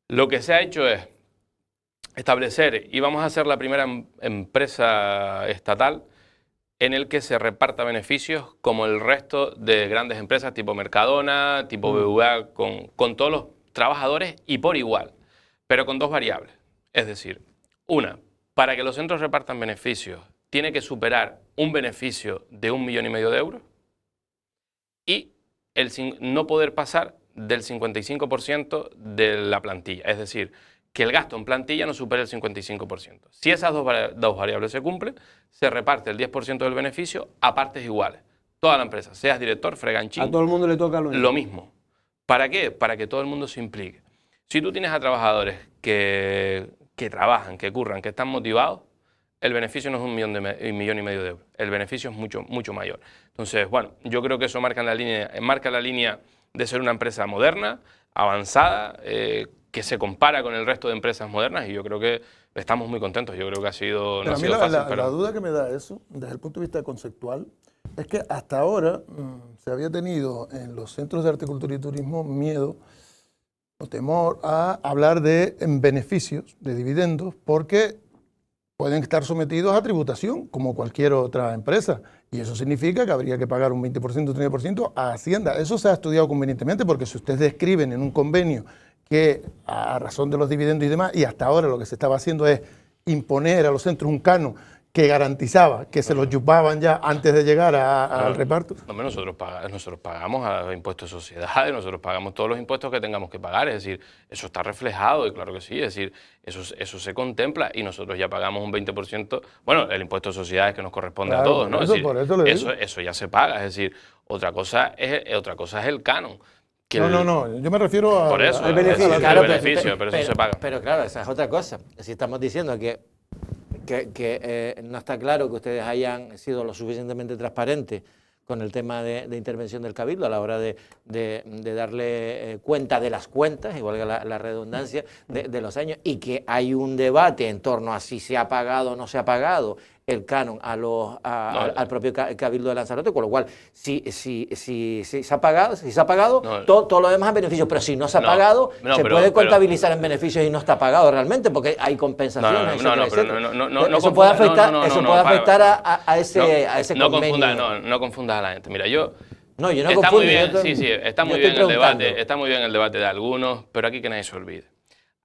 Lo que se ha hecho es establecer, y vamos a ser la primera empresa estatal en el que se reparta beneficios como el resto de grandes empresas tipo Mercadona, tipo BBVA, con todos los trabajadores y por igual, pero con 2 variables. Es decir, una, para que los centros repartan beneficios, tiene que superar un beneficio de 1,5 millones de euros y no poder pasar del 55% de la plantilla. Es decir, que el gasto en plantilla no supere el 55%. Si esas dos variables se cumplen, se reparte el 10% del beneficio a partes iguales. Toda la empresa, seas director, freganchín. A todo el mundo le toca lo mismo. ¿Para qué? Para que todo el mundo se implique. Si tú tienes a trabajadores que trabajan, que curran, que están motivados, el beneficio no es 1,5 millones de euros. El beneficio es mucho mayor. Entonces, bueno, yo creo que eso marca la línea de ser una empresa moderna, avanzada, que se compara con el resto de empresas modernas y yo creo que estamos muy contentos. Yo creo que ha sido... Pero no a mí ha sido fácil, la duda que me da eso, desde el punto de vista conceptual, es que hasta ahora se había tenido en los centros de horticultura y turismo miedo o temor a hablar de beneficios, de dividendos, porque pueden estar sometidos a tributación, como cualquier otra empresa. Y eso significa que habría que pagar un 20%, un 30% a Hacienda. Eso se ha estudiado convenientemente, porque si ustedes describen en un convenio que a razón de los dividendos y demás, y hasta ahora lo que se estaba haciendo es imponer a los centros un canon que garantizaba que se los chupaban ya antes de llegar al reparto. Hombre, nosotros pagamos a impuestos de sociedades, nosotros pagamos todos los impuestos que tengamos que pagar, es decir, eso está reflejado y claro que sí, es decir, eso se contempla y nosotros ya pagamos un 20%, bueno, el impuesto de sociedades que nos corresponde a todos, ¿no? Eso ya se paga, es decir, otra cosa es el canon. No, yo me refiero a... Por eso, al beneficio. Claro, el beneficio, pero eso se paga. Pero claro, esa es otra cosa. Si estamos diciendo que no está claro que ustedes hayan sido lo suficientemente transparentes con el tema de intervención del Cabildo a la hora de darle cuenta de las cuentas, igual que la redundancia, de los años, y que hay un debate en torno a si se ha pagado o no se ha pagado el canon al propio Cabildo de Lanzarote, con lo cual, si se ha pagado, no, todo lo demás es beneficio, pero si no se ha pagado, se puede contabilizar en beneficios y no está pagado realmente, porque hay compensaciones. Eso puede afectar a ese convenio. No confundas a la gente. Mira, yo no está confundo. Muy bien, está muy bien el debate, está muy bien el debate de algunos, pero aquí que nadie se olvide.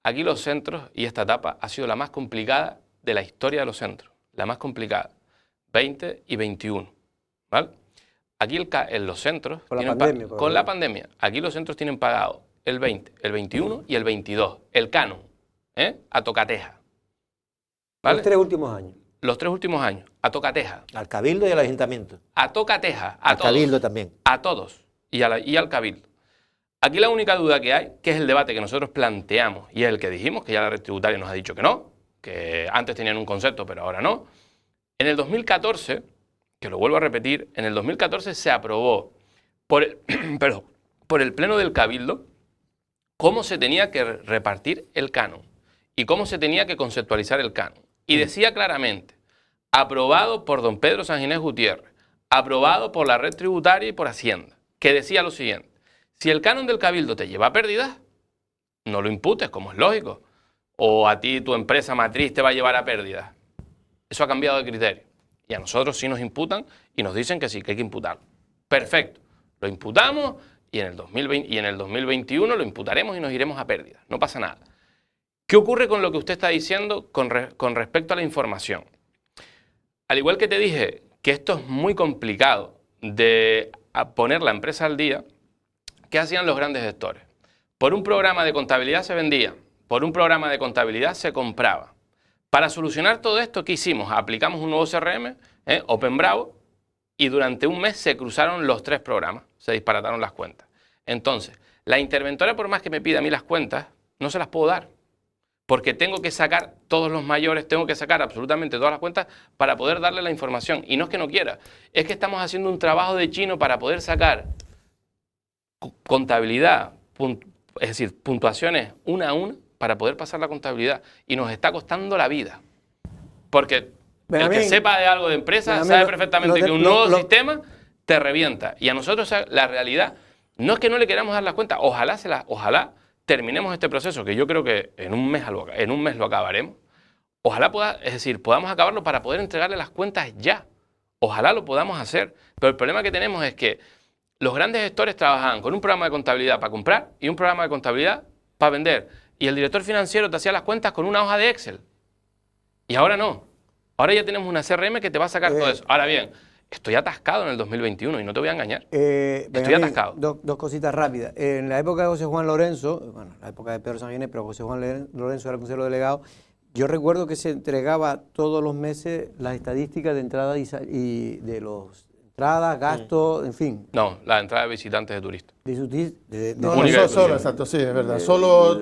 Aquí los centros y esta etapa ha sido la más complicada de la historia de los centros. La más complicada, 20 y 21, ¿vale? Aquí en los centros, con la pandemia, aquí los centros tienen pagado el 20, el 21 y el 22, el canon, a tocateja, ¿vale? Los 3 últimos años. Los 3 últimos años, a tocateja. Al Cabildo y al Ayuntamiento. A tocateja, a al todos. Cabildo también. A todos, y al Cabildo. Aquí la única duda que hay, que es el debate que nosotros planteamos, y es el que dijimos, que ya la red tributaria nos ha dicho que no, que antes tenían un concepto, pero ahora no. En el 2014, que lo vuelvo a repetir, en el 2014 se aprobó por el Pleno del Cabildo cómo se tenía que repartir el canon y cómo se tenía que conceptualizar el canon. Y decía claramente, aprobado por don Pedro San Ginés Gutiérrez, aprobado por la red tributaria y por Hacienda, que decía lo siguiente: si el canon del Cabildo te lleva a pérdidas, no lo imputes, como es lógico. O a ti tu empresa matriz te va a llevar a pérdidas. Eso ha cambiado de criterio. Y a nosotros sí nos imputan y nos dicen que sí, que hay que imputarlo. Perfecto. Lo imputamos y en el 2020, y en el 2021 lo imputaremos y nos iremos a pérdidas. No pasa nada. ¿Qué ocurre con lo que usted está diciendo con respecto a la información? Al igual que te dije que esto es muy complicado de poner la empresa al día, ¿qué hacían los grandes gestores? Por un programa de contabilidad se vendía, por un programa de contabilidad se compraba. Para solucionar todo esto, ¿qué hicimos? Aplicamos un nuevo CRM, OpenBravo, y durante un mes se cruzaron los 3 programas, se disparataron las cuentas. Entonces, la interventora, por más que me pida a mí las cuentas, no se las puedo dar. Porque tengo que sacar todos los mayores, tengo que sacar absolutamente todas las cuentas para poder darle la información. Y no es que no quiera, es que estamos haciendo un trabajo de chino para poder sacar contabilidad, es decir, puntuaciones una a una para poder pasar la contabilidad. Y nos está costando la vida. Porque el que sepa de algo de empresa sabe perfectamente que un nuevo sistema te revienta. Y a nosotros la realidad no es que no le queramos dar las cuentas, ojalá terminemos este proceso, que yo creo que en un mes lo acabaremos. Ojalá podamos acabarlo para poder entregarle las cuentas ya. Ojalá lo podamos hacer. Pero el problema que tenemos es que los grandes gestores trabajaban con un programa de contabilidad para comprar y un programa de contabilidad para vender. Y el director financiero te hacía las cuentas con una hoja de Excel. Y ahora no. Ahora ya tenemos una CRM que te va a sacar todo eso. Ahora bien, estoy atascado en el 2021 y no te voy a engañar. Estoy atascado. Dos cositas rápidas. En la época de José Juan Lorenzo, bueno, la época de Pedro Sánchez, pero José Juan Lorenzo era el consejero delegado, yo recuerdo que se entregaba todos los meses las estadísticas de entrada y de los entradas, gastos, en fin. No, la entrada de visitantes de turistas. Solo, exacto, sí, es verdad. Solo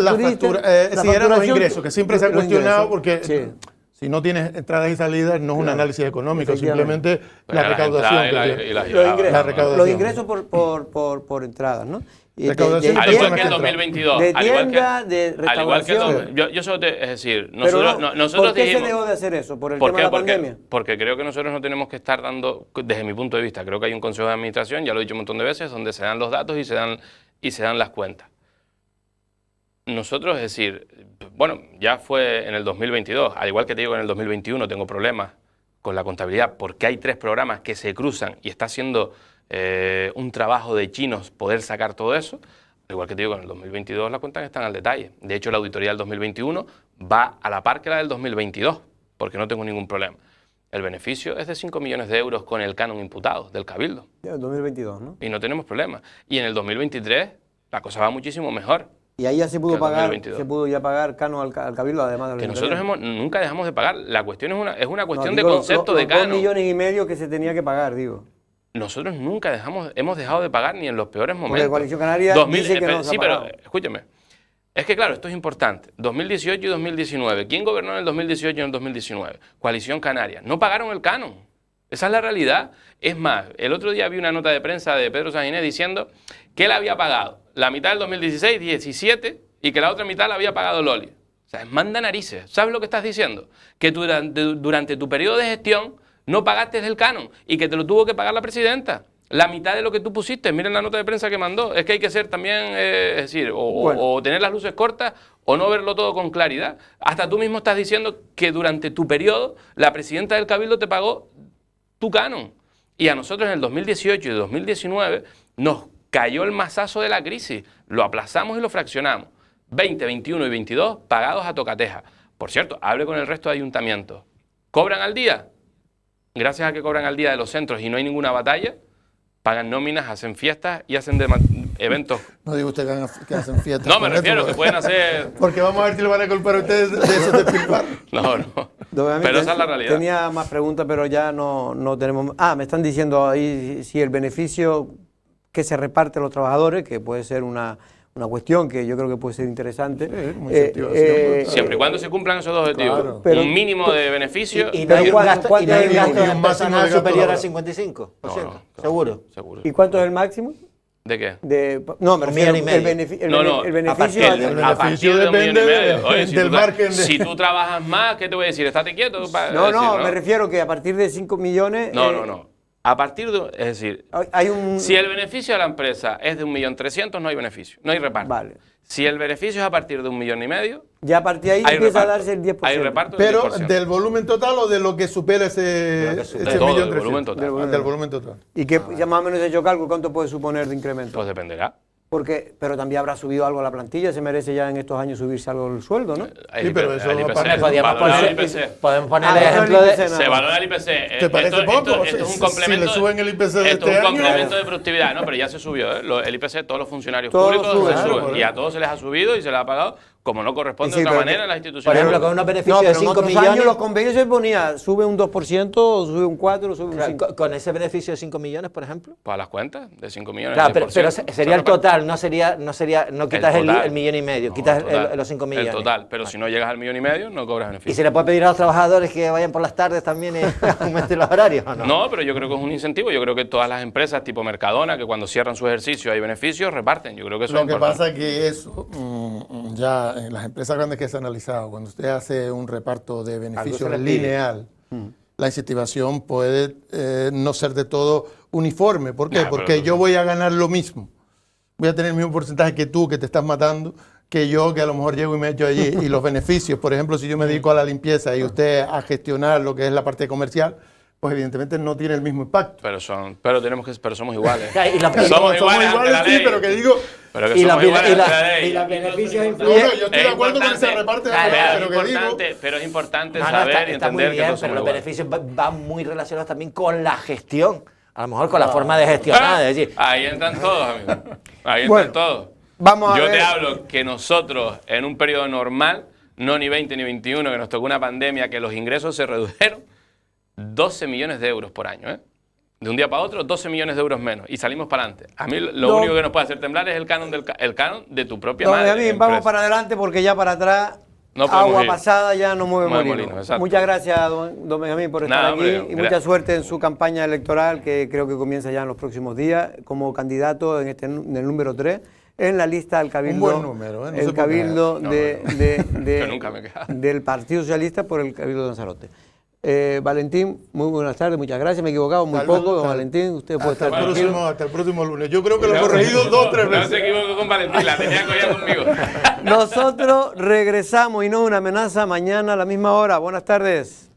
la factura, sí, eran los ingresos, que siempre se ha cuestionado porque... Sí. Si no tienes entradas y salidas, no es un análisis económico, simplemente la recaudación. Los ingresos por entradas, ¿no? Al igual que el 2022. De tienda, de restauración. Yo solo es decir, nosotros ¿por qué dijimos, se dejó de hacer eso? ¿Por el tema de la pandemia? Porque creo que nosotros no tenemos que estar dando, desde mi punto de vista, creo que hay un consejo de administración, ya lo he dicho un montón de veces, donde se dan los datos y se dan las cuentas. Nosotros, es decir, bueno, ya fue en el 2022, al igual que te digo en el 2021 tengo problemas con la contabilidad porque hay 3 programas que se cruzan y está haciendo un trabajo de chinos poder sacar todo eso, al igual que te digo en el 2022 las cuentas están al detalle. De hecho, la auditoría del 2021 va a la par que la del 2022, porque no tengo ningún problema. El beneficio es de 5 millones de euros con el canon imputado del Cabildo. El 2022, ¿no? Y no tenemos problema. Y en el 2023 la cosa va muchísimo mejor. Y ahí ya se pudo pagar canon al Cabildo, además de los que nosotros nunca dejamos de pagar. La cuestión es una cuestión de concepto de canon. 2,5 millones que se tenía que pagar, digo. Nosotros nunca hemos dejado de pagar ni en los peores momentos. Porque Coalición Canaria dice que no se ha pagado. Pero escúcheme. Es que claro, esto es importante. 2018 y 2019. ¿Quién gobernó en el 2018 y en el 2019? Coalición Canaria. No pagaron el canon. Esa es la realidad. Es más, el otro día vi una nota de prensa de Pedro Sánchez diciendo que él había pagado la mitad del 2016, 17, y que la otra mitad la había pagado Loli. O sea, es manda narices. ¿Sabes lo que estás diciendo? Que durante tu periodo de gestión no pagaste el canon y que te lo tuvo que pagar la presidenta. La mitad de lo que tú pusiste. Miren la nota de prensa que mandó. Es que hay que ser también, es decir, o tener las luces cortas o no verlo todo con claridad. Hasta tú mismo estás diciendo que durante tu periodo la presidenta del Cabildo te pagó tu canon. Y a nosotros en el 2018 y 2019 nos cayó el mazazo de la crisis. Lo aplazamos y lo fraccionamos. 20, 21 y 22 pagados a tocateja. Por cierto, hable con el resto de ayuntamientos. ¿Cobran al día? Gracias a que cobran al día de los centros y no hay ninguna batalla, pagan nóminas, hacen fiestas y hacen eventos. No digo usted que hacen fiestas. No, me refiero que pueden hacer... Porque vamos a ver si le van a culpar a ustedes de esos despilfarros. No. Pero esa es la realidad. Tenía más preguntas, pero ya no tenemos... me están diciendo ahí si el beneficio que se reparte a los trabajadores, que puede ser una cuestión que yo creo que puede ser interesante. Siempre y cuando se cumplan esos dos objetivos. Claro. Un mínimo de beneficio. Y no hay un gasto de personal superior al 55%. No, ¿Seguro? ¿Y cuánto es el máximo? ¿De qué? Me refiero el beneficio. El beneficio depende del margen. Si tú trabajas más, ¿qué te voy a decir? Estate quieto. Me refiero que a partir de 5 millones... No. A partir de... Es decir, hay un... si el beneficio de la empresa es de 1.300.000, no hay beneficio, no hay reparto. Vale. Si el beneficio es a partir de 1,5 millones, ya a partir de ahí hay empieza reparto, a darse el 10%. hay reparto del Pero 10%. ¿del volumen total o de lo que supera ese, ese De todo, 1.300.000? del volumen total. Del volumen total. ¿Y qué ya más o menos he hecho cálculo? ¿Cuánto puede suponer de incremento? Pues dependerá. Pero también habrá subido algo la plantilla, se merece ya en estos años subirse algo el sueldo, ¿no? Sí, pero eso el IPC, aparte- Podemos el IPC. poner Ah, el no, ejemplo el de... IPC, Se valora el IPC. ¿Te parece poco? Esto es un Si complemento. le suben el IPC de esto es este un año- complemento de productividad. No, pero ya se subió. El IPC, todos los funcionarios Todos públicos suben, se claro, suben. Y a todos se les ha subido y se les ha pagado como no corresponde Sí, de otra pero manera que- en las Por instituciones. ejemplo, con unos beneficios No, de pero en 5 otros millones... años los convenios se ponía, sube un 2%, sube un 4%, sube un Claro, 5%. con ese beneficio de 5 millones, por ejemplo. Para las cuentas de 5 millones. Claro, pero 10%, sería el se reparte. total, no quitas el total. 1,5 millones, No, quitas el total. los 5 millones. El total, pero si no llegas al 1,5 millones, no cobras ¿Y beneficio. se le puede pedir a los trabajadores que vayan por las tardes también y aumenten los horarios o no? No, pero yo creo que es un incentivo. Yo creo que todas las empresas tipo Mercadona, que cuando cierran su ejercicio hay beneficios, reparten. Yo creo que eso Lo es que importante. pasa es que eso, ya en las empresas grandes que se han analizado, cuando usted hace un reparto de beneficios se le pide. lineal, la incentivación puede no ser de todo uniforme. ¿Por qué? Ya, pero Porque tú- yo voy a ganar lo mismo. Voy a tener el mismo porcentaje que tú, que te estás matando, que yo, que a lo mejor llego y me echo allí. Y los beneficios, por ejemplo, si yo me dedico a la limpieza y usted a gestionar lo que es la parte comercial, pues evidentemente no tiene el mismo impacto. Pero somos iguales. Claro, y la- somos iguales ante la sí, ley. pero que digo... Pero que y la- somos iguales y la- ante la ley. y los beneficios No, influyen... no, yo estoy de acuerdo con ese reparte de Claro, pero que digo... Pero es importante No, no, saber y está muy entender que bien, todos pero somos los iguales. beneficios van muy relacionados también con la gestión. A lo mejor con la forma de gestionar, es decir... Ahí entran todos, amigos. Ahí entran Bueno, todos. vamos a Yo ver. te hablo que nosotros, en un periodo normal, no ni 20 ni 21, que nos tocó una pandemia, que los ingresos se redujeron, 12 millones de euros por año, ¿eh? De un día para otro, 12 millones de euros menos. Y salimos para adelante. A mí lo No. único que nos puede hacer temblar es el canon, el canon de tu propia Don madre. Benjamín, vamos empresa. para adelante porque ya para atrás, No podemos agua ir. pasada ya no mueve Mueve molino. molino, exacto. Muchas gracias, don Benjamín, por estar Nada, aquí hombre, y gracias. mucha suerte en su campaña electoral que creo que comienza ya en los próximos días como candidato en el número 3 en la lista del Cabildo. buen número, no se el puede Cabildo quejar. Que nunca me he quejado. del Partido Socialista por el Cabildo de Lanzarote. Valentín, muy buenas tardes, muchas gracias. Me he equivocado muy Hasta luego, poco, don hasta- Valentín. Usted puede estar tranquilo. Hasta el próximo lunes. Yo creo que lo he corregido 2 o 3 No veces. se equivocó con Valentín, la tenía cogida conmigo. Nosotros regresamos y no una amenaza mañana a la misma hora. Buenas tardes.